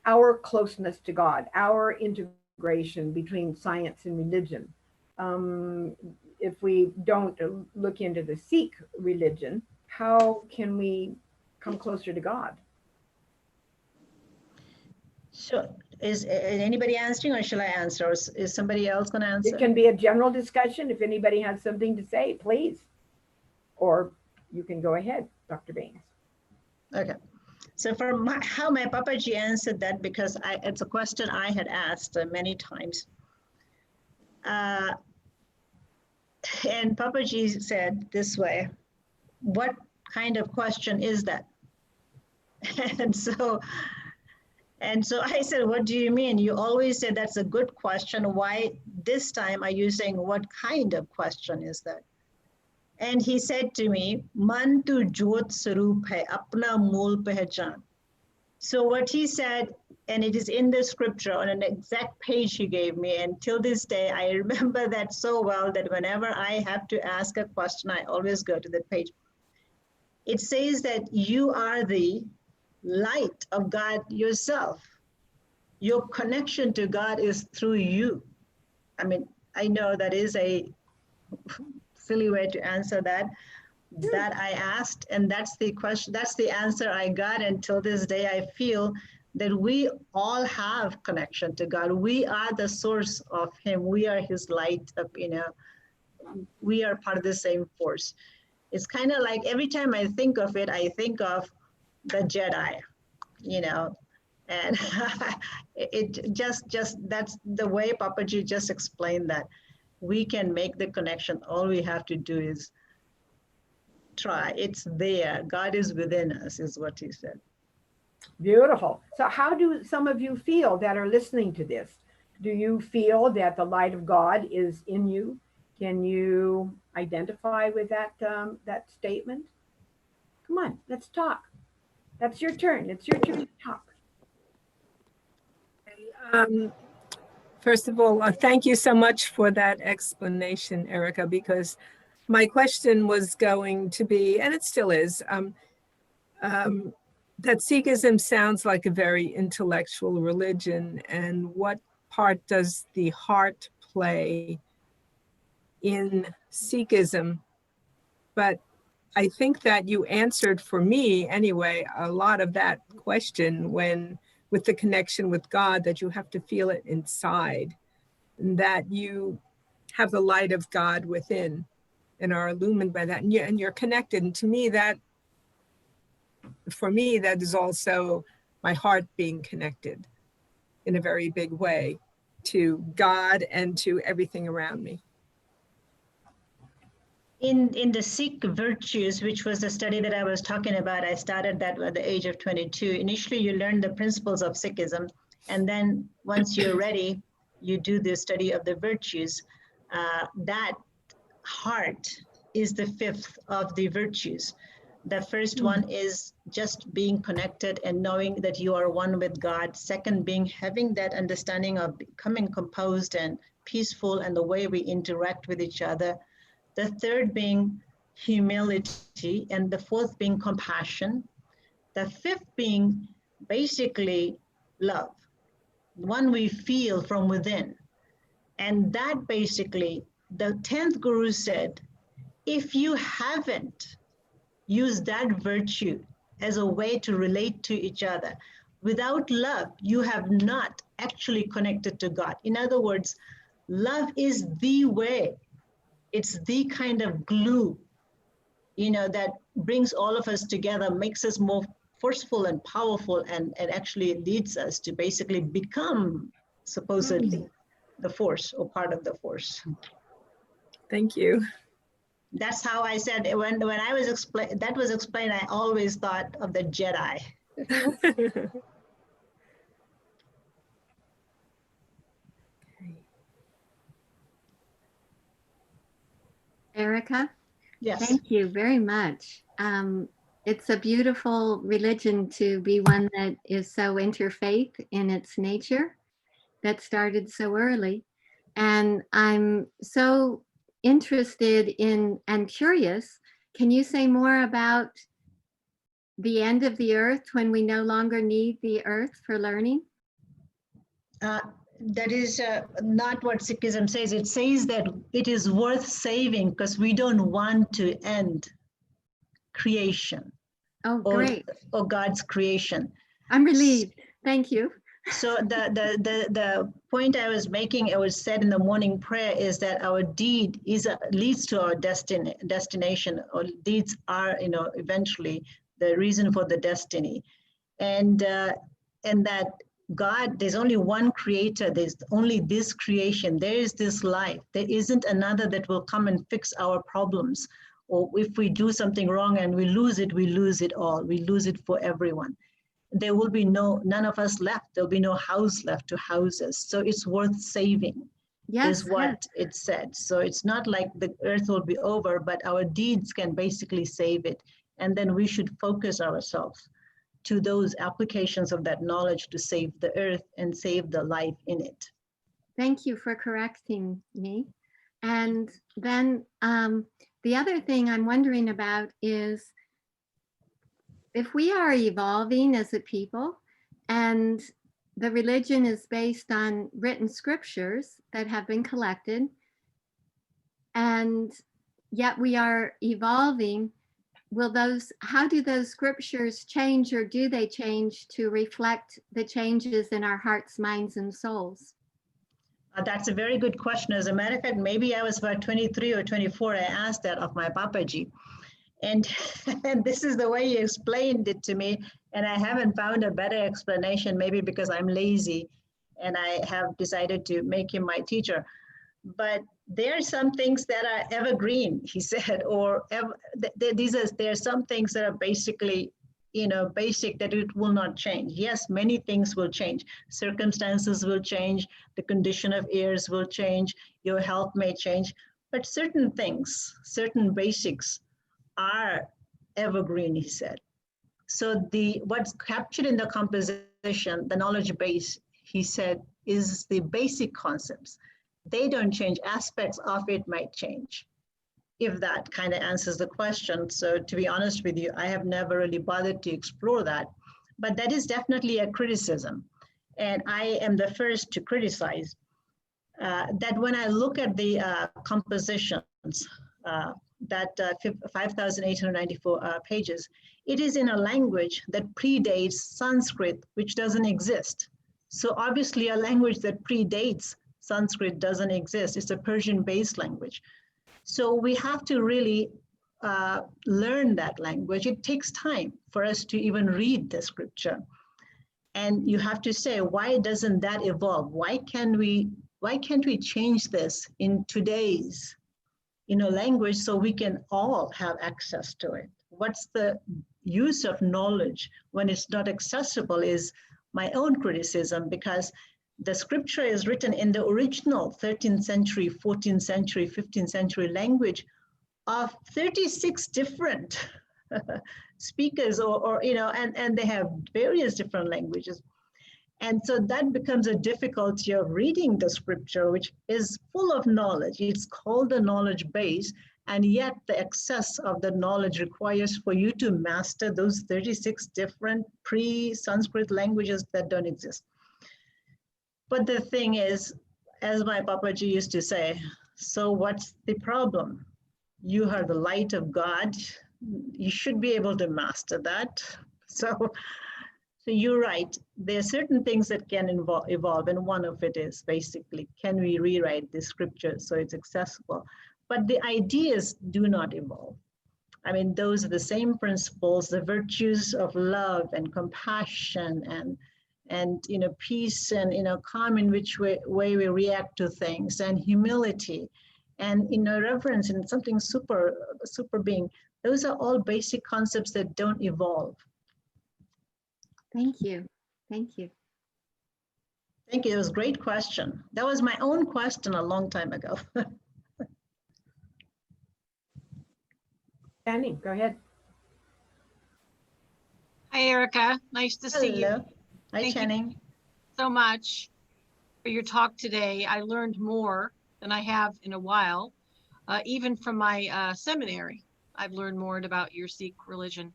our closeness to God, our integration between science and religion? If we don't look into the Sikh religion, how can we come closer to God? So is anybody answering, or shall I answer? Or is somebody else going to answer? It can be a general discussion. If anybody has something to say, please. Or you can go ahead, Dr. Baines. Okay. So for how my Papaji answered that, because it's a question I had asked many times. And Papaji said this way, what kind of question is that? And so I said, what do you mean? You always say that's a good question. Why this time are you saying what kind of question is that? And he said to me, Man tu jyot saroop hai, apna mool pehchan. So what he said, and it is in the scripture on an exact page he gave me, and till this day, I remember that so well that whenever I have to ask a question, I always go to that page. It says that you are the light of God yourself. Your connection to God is through you. I mean, I know that is a silly way to answer that I asked, and that's the question, that's the answer I got. Until this day, I feel that we all have connection to God. We are the source of Him. We are His light. We are part of the same force. It's kind of like every time I think of it, I think of the Jedi, and it just that's the way Papaji just explained that. We can make the connection. All we have to do is try. It's there. God is within us, is what he said. Beautiful. So how do some of you feel that are listening to this? Do you feel that the light of God is in you? Can you identify with that statement? Come on, let's talk. That's your turn. It's your turn to talk. First of all, thank you so much for that explanation, Erica, because my question was going to be, and it still is, that Sikhism sounds like a very intellectual religion, and what part does the heart play in Sikhism? But I think that you answered, for me anyway, a lot of that question with the connection with God, that you have to feel it inside, and that you have the light of God within and are illumined by that, and you're connected. And to me, for me, that is also my heart being connected in a very big way to God and to everything around me. In the Sikh Virtues, which was the study that I was talking about, I started that at the age of 22. Initially, you learn the principles of Sikhism, and then once you're ready, you do the study of the virtues. That heart is the 5th of the virtues. The first one is just being connected and knowing that you are one with God. Second, being having that understanding of becoming composed and peaceful and the way we interact with each other. The third being humility, and the fourth being compassion. The fifth being basically love, one we feel from within. And that basically, the 10th Guru said, if you haven't used that virtue as a way to relate to each other, without love, you have not actually connected to God. In other words, love is the way. It's the kind of glue, that brings all of us together, makes us more forceful and powerful, and actually leads us to basically become supposedly the force or part of the force. Thank you. That's how I said when I was explained, I always thought of the Jedi. Erica, Yes. thank you very much. It's a beautiful religion to be one that is so interfaith in its nature, that started so early. And I'm so interested in and curious, can you say more about the end of the earth when we no longer need the earth for learning? That is not what Sikhism says. It says that it is worth saving because we don't want to end creation. Oh, great. Or God's creation. I'm relieved. Thank you. So the point I was making, it was said in the morning prayer, is that our deed leads to our destination, or deeds are, eventually the reason for the destiny, and that God, there's only one creator, there's only this creation, there is this life, there isn't another that will come and fix our problems. Or if we do something wrong and we lose it all, we lose it for everyone. There will be none of us left, there'll be no house left to house us. So it's worth saving, Yes, is what it said. So it's not like the earth will be over, but our deeds can basically save it. And then we should focus ourselves to those applications of that knowledge to save the earth and save the life in it. Thank you for correcting me. And then the other thing I'm wondering about is, if we are evolving as a people and the religion is based on written scriptures that have been collected, and yet we are evolving, how do those scriptures change, or do they change to reflect the changes in our hearts, minds, and souls? That's a very good question. As a matter of fact, maybe I was about 23 or 24, I asked that of my Papaji. And this is the way he explained it to me. And I haven't found a better explanation, maybe because I'm lazy and I have decided to make him my teacher. But there are some things that are evergreen, he said, or there are some things that are basically, basic, that it will not change. Yes, many things will change. Circumstances will change. The condition of ears will change. Your health may change. But certain things, certain basics are evergreen, he said. So what's captured in the composition, the knowledge base, he said, is the basic concepts. They don't change. Aspects of it might change, if that kind of answers the question. So to be honest with you, I have never really bothered to explore that, but that is definitely a criticism. And I am the first to criticize that when I look at the compositions, that 5,894 pages, it is in a language that predates Sanskrit, which doesn't exist. So obviously a language that predates Sanskrit doesn't exist. It's a Persian-based language. So we have to really learn that language. It takes time for us to even read the scripture. And you have to say, why doesn't that evolve? Why can't we change this in today's language so we can all have access to it? What's the use of knowledge when it's not accessible is my own criticism, because the scripture is written in the original 13th century, 14th century, 15th century language of 36 different speakers, or and they have various different languages. And so that becomes a difficulty of reading the scripture, which is full of knowledge. It's called the knowledge base, and yet the excess of the knowledge requires for you to master those 36 different pre-Sanskrit languages that don't exist. But the thing is, as my Papaji used to say, so what's the problem? You are the light of God. You should be able to master that. So you're right. There are certain things that can evolve, and one of it is basically, can we rewrite the scripture so it's accessible? But the ideas do not evolve. I mean, those are the same principles, the virtues of love and compassion and peace and calm in which way we react to things, and humility and reverence and something super being. Those are all basic concepts that don't evolve. Thank you. Thank you. Thank you. It was a great question. That was my own question a long time ago. Annie, go ahead. Hi, Erica. Nice to see you. Hello. Hi, Thank you. Channing. So much for your talk today. I learned more than I have in a while, even from my seminary. I've learned more about your Sikh religion.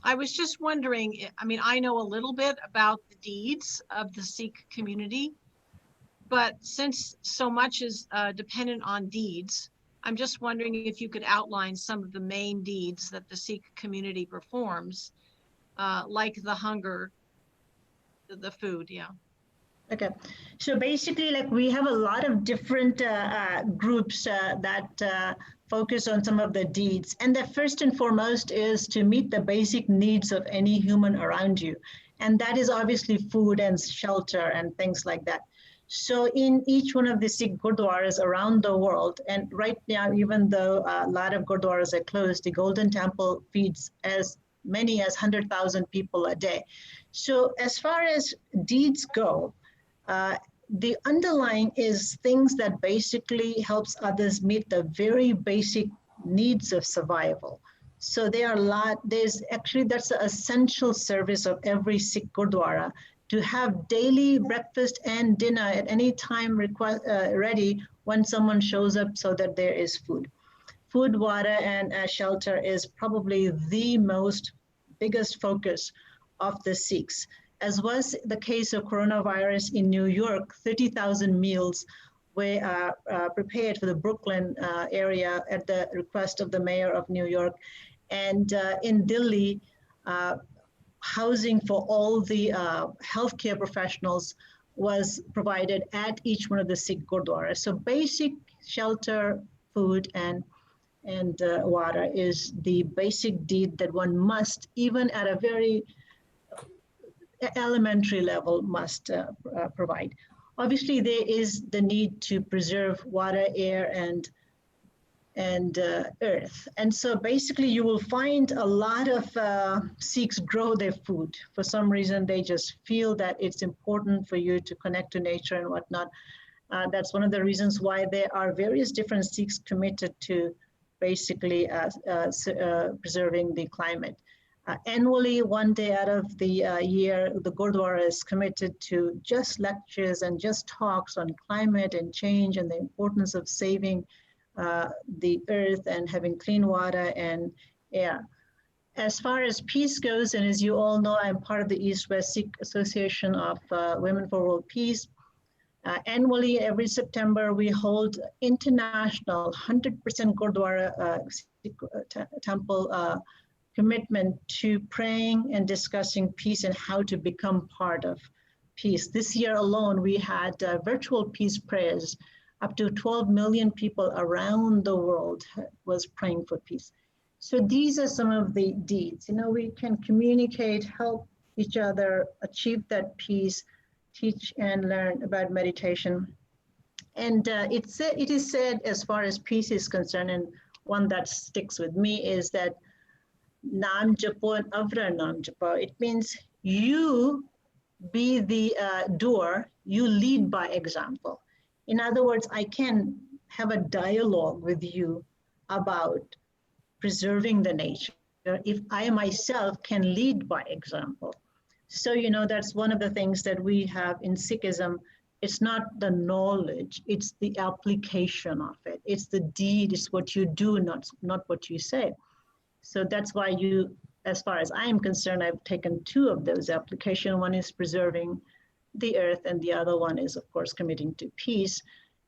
I was just wondering, I mean, I know a little bit about the deeds of the Sikh community, but since so much is dependent on deeds, I'm just wondering if you could outline some of the main deeds that the Sikh community performs, like the hunger, the food, yeah. Okay, so basically, like, we have a lot of different groups that focus on some of the deeds. And the first and foremost is to meet the basic needs of any human around you. And that is obviously food and shelter and things like that. So in each one of the Sikh gurdwaras around the world, and right now, even though a lot of gurdwaras are closed, the Golden Temple feeds as many as 100,000 people a day. So as far as deeds go, the underlying is things that basically helps others meet the very basic needs of survival. So there are there's actually, that's the essential service of every Sikh Gurdwara, to have daily breakfast and dinner at any time ready when someone shows up, so that there is food. Food, water, and shelter is probably the biggest focus of the Sikhs. As was the case of coronavirus in New York, 30,000 meals were prepared for the Brooklyn area at the request of the mayor of New York. And in Delhi, housing for all the healthcare professionals was provided at each one of the Sikh Gurdwaras. So basic shelter, food, and water is the basic deed that one must, even at a very elementary level, must provide. Obviously, there is the need to preserve water, air, and earth. And so basically, you will find a lot of Sikhs grow their food. For some reason, they just feel that it's important for you to connect to nature and whatnot. That's one of the reasons why there are various different Sikhs committed to basically preserving the climate. Annually, one day out of the year, the Gurdwara is committed to just lectures and just talks on climate and change and the importance of saving the earth and having clean water and air. As far as peace goes, and as you all know, I'm part of the East-West Sikh Association of Women for World Peace. Annually, every September, we hold international 100% Gurdwara temple commitment to praying and discussing peace and how to become part of peace. This year alone, we had virtual peace prayers. Up to 12 million people around the world was praying for peace. So these are some of the deeds. You know, we can communicate, help each other achieve that peace, teach and learn about meditation. And it is said, as far as peace is concerned, and one that sticks with me, is that Nam Japo and Avra Nam Japo. It means you be the doer, you lead by example. In other words, I can have a dialogue with you about preserving the nature if I myself can lead by example. So, that's one of the things that we have in Sikhism. It's not the knowledge, it's the application of it. It's the deed, it's what you do, not what you say. So that's why as far as I'm concerned, I've taken two of those applications. One is preserving the earth, and the other one is, of course, committing to peace.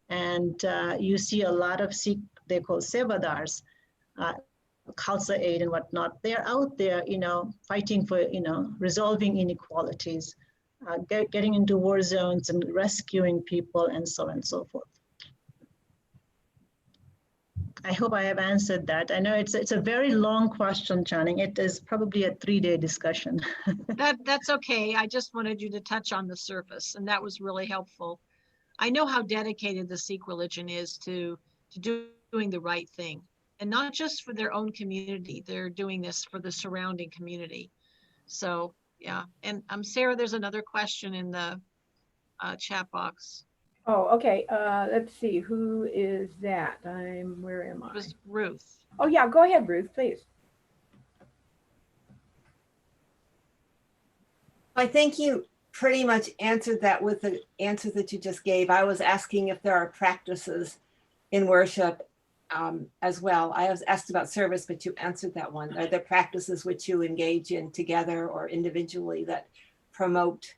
And you see a lot of Sikh, they call sevadars, Khalsa aid and whatnot. They're out there, fighting for, resolving inequalities, getting into war zones and rescuing people, and so on and so forth. I hope I have answered that. I know it's a very long question, Channing. It is probably a 3-day discussion. That's okay. I just wanted you to touch on the surface, and that was really helpful. I know how dedicated the Sikh religion is to doing the right thing, and not just for their own community. They're doing this for the surrounding community. So yeah, and Sarah, there's another question in the chat box. Oh, okay. Let's see. Who is that? Where am I? It was Ruth. Oh, yeah. Go ahead, Ruth, please. I think you pretty much answered that with the answer that you just gave. I was asking if there are practices in worship as well. I was asked about service, but you answered that one. Are there practices which you engage in together or individually that promote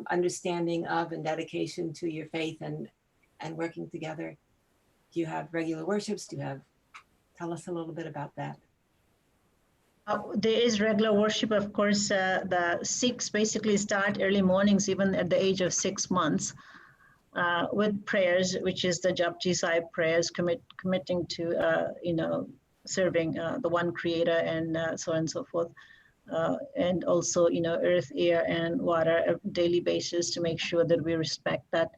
understanding of and dedication to your faith and working together? Do you have regular worships? Tell us a little bit about that. There is regular worship, of course. The Sikhs basically start early mornings, even at the age of 6 months, with prayers, which is the Japji Sahib prayers, committing to, serving the one creator, and so on and so forth. And also, earth, air, and water on a daily basis to make sure that we respect that.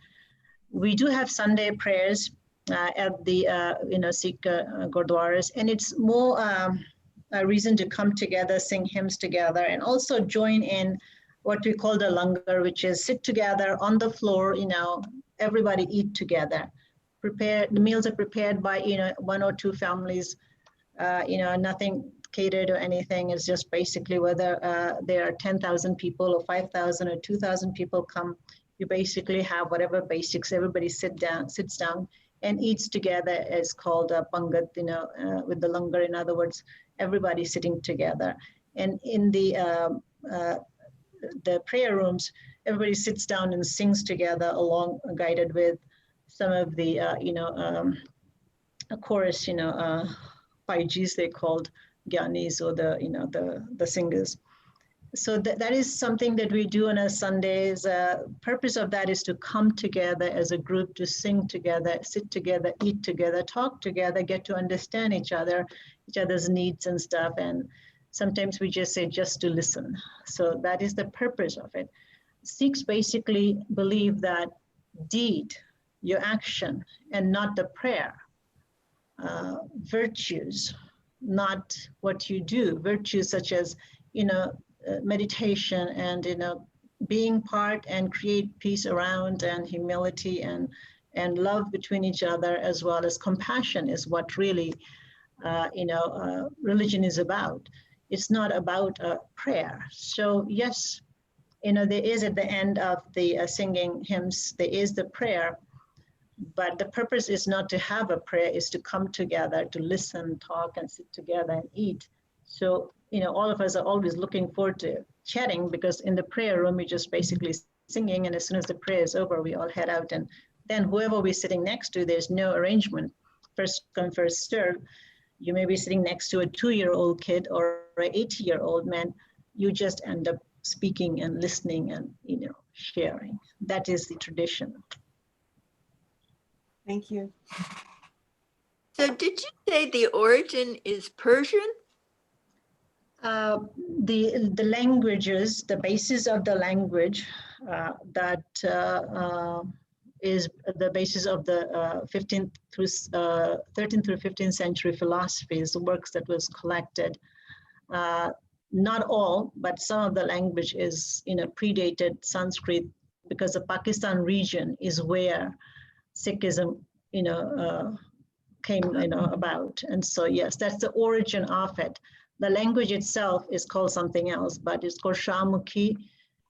We do have Sunday prayers at the, Sikh Gurdwaras, and it's more a reason to come together, sing hymns together, and also join in what we call the langar, which is sit together on the floor, everybody eat together. The meals are prepared by, 1 or 2 families, nothing catered or anything. It's just basically whether there are 10,000 people or 5,000 or 2,000 people come, you basically have whatever basics, everybody sits down and eats together. It's called a pangat, with the langar. In other words, everybody sitting together. And in the prayer rooms, everybody sits down and sings together along, guided with some of the, a chorus, 5Gs they called Gyanis, or the singers. So that is something that we do on a Sundays. Purpose of that is to come together as a group, to sing together, sit together, eat together, talk together, get to understand each other's needs and stuff. And sometimes we just say just to listen. So that is the purpose of it. Sikhs basically believe that deed, your action, and not the prayer. Virtues, not what you do. Virtues such as, meditation and, being part and create peace around, and humility and love between each other, as well as compassion, is what really, religion is about. It's not about prayer. So yes, there is at the end of the singing hymns, there is the prayer, but the purpose is not to have a prayer, is to come together, to listen, talk, and sit together and eat. So, all of us are always looking forward to chatting, because in the prayer room, we're just basically singing, and as soon as the prayer is over, we all head out, and then whoever we're sitting next to, there's no arrangement. First come, first serve. You may be sitting next to a 2-year-old kid or an 80-year-old man. You just end up speaking and listening and, sharing. That is the tradition. Thank you. So did you say the origin is Persian? The languages, the basis of the language that is the basis of the 13th through 15th century philosophies, the works that was collected. Not all, but some of the language is, predated Sanskrit, because the Pakistan region is where Sikhism, came, about. And so, yes, that's the origin of it. The language itself is called something else, but it's called Shamukhi.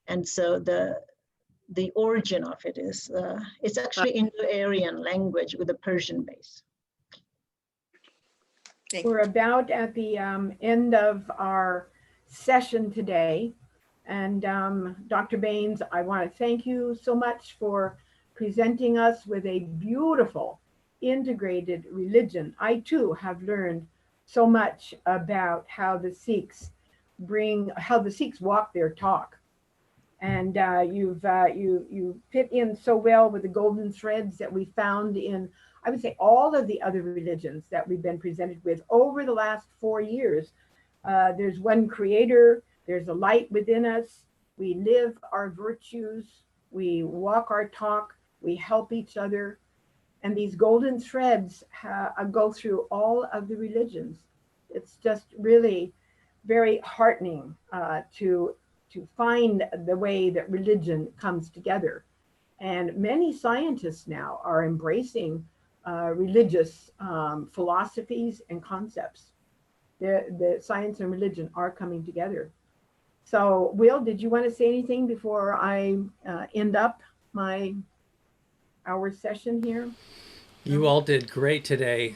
And so the origin of it is, it's actually Indo-Aryan language with a Persian base. We're about at the end of our session today. And Dr. Baines, I want to thank you so much for presenting us with a beautiful integrated religion. I too have learned so much about how the Sikhs walk their talk. And you fit in so well with the golden threads that we found in, I would say, all of the other religions that we've been presented with over the last 4 years. There's one creator, there's a light within us, we live our virtues, we walk our talk, we help each other. And these golden threads go through all of the religions. It's just really very heartening to find the way that religion comes together. And many scientists now are embracing religious philosophies and concepts. The science and religion are coming together. So, Will, did you want to say anything before I end up our session here? You all did great today.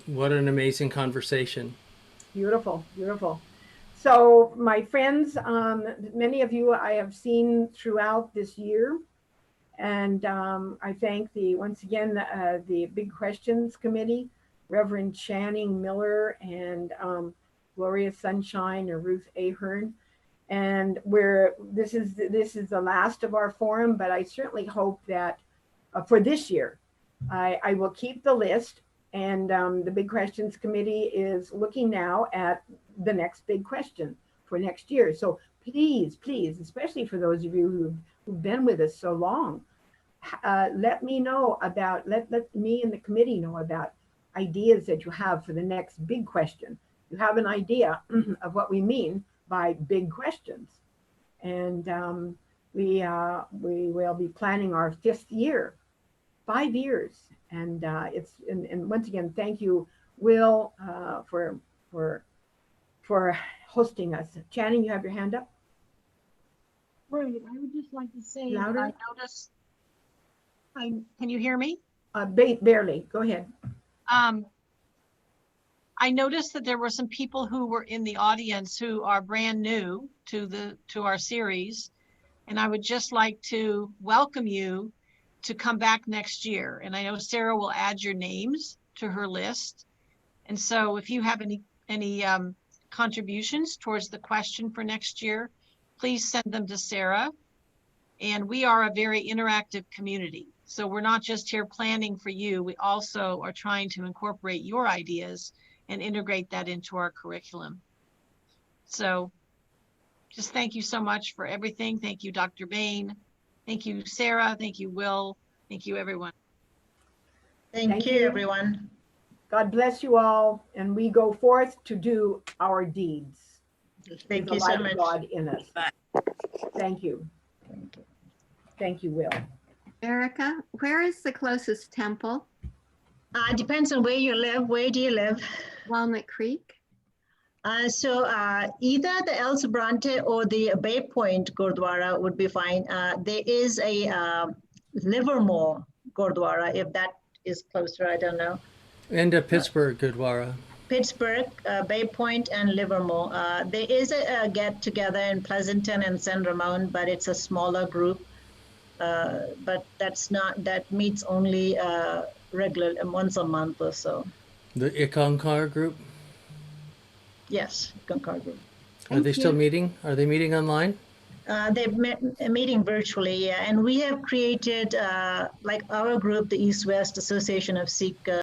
What an amazing conversation. Beautiful, beautiful. So, my friends, many of you I have seen throughout this year. And I thank once again, the Big Questions Committee, Reverend Channing Miller and Gloria Sunshine or Ruth Ahern. And this is the last of our forum, but I certainly hope that for this year, I will keep the list. And the Big Questions Committee is looking now at the next big question for next year. So please, especially for those of you who've been with us so long, let me know about, let me and the committee know about ideas that you have for the next big question. You have an idea of what we mean by big questions. And we will be planning our 5th year, 5 years. And and once again, thank you, Will, for hosting us. Channing, you have your hand up. Right. I would just like to say, Louder? I noticed. Can you hear me? Barely. Go ahead. I noticed that there were some people who were in the audience who are brand new to our series, and I would just like to welcome you to come back next year. And I know Sarah will add your names to her list. And so if you have any contributions towards the question for next year, please send them to Sarah. And we are a very interactive community. So we're not just here planning for you, we also are trying to incorporate your ideas and integrate that into our curriculum. So just thank you so much for everything. Thank you, Dr. Bain. Thank you, Sarah. Thank you, Will. Thank you, everyone. Thank you, everyone. God bless you all. And we go forth to do our deeds. Thank you so much. God in us. Thank you. Thank you, Will. Erica, where is the closest temple? Depends on where you live. Where do you live? Walnut Creek? So either the El Sobrante or the Bay Point Gurdwara would be fine. There is a Livermore Gurdwara, if that is closer, I don't know. And Pittsburgh, Gurdwara. Pittsburgh, Bay Point, and Livermore. There is a get-together in Pleasanton and San Ramon, but it's a smaller group. But that meets only regular, once a month or so. The Ikankar group? Yes, Ikankar group. Are they still meeting? Are they meeting online? They've meeting virtually, yeah. And we have created, like our group, the East-West Association of Sikh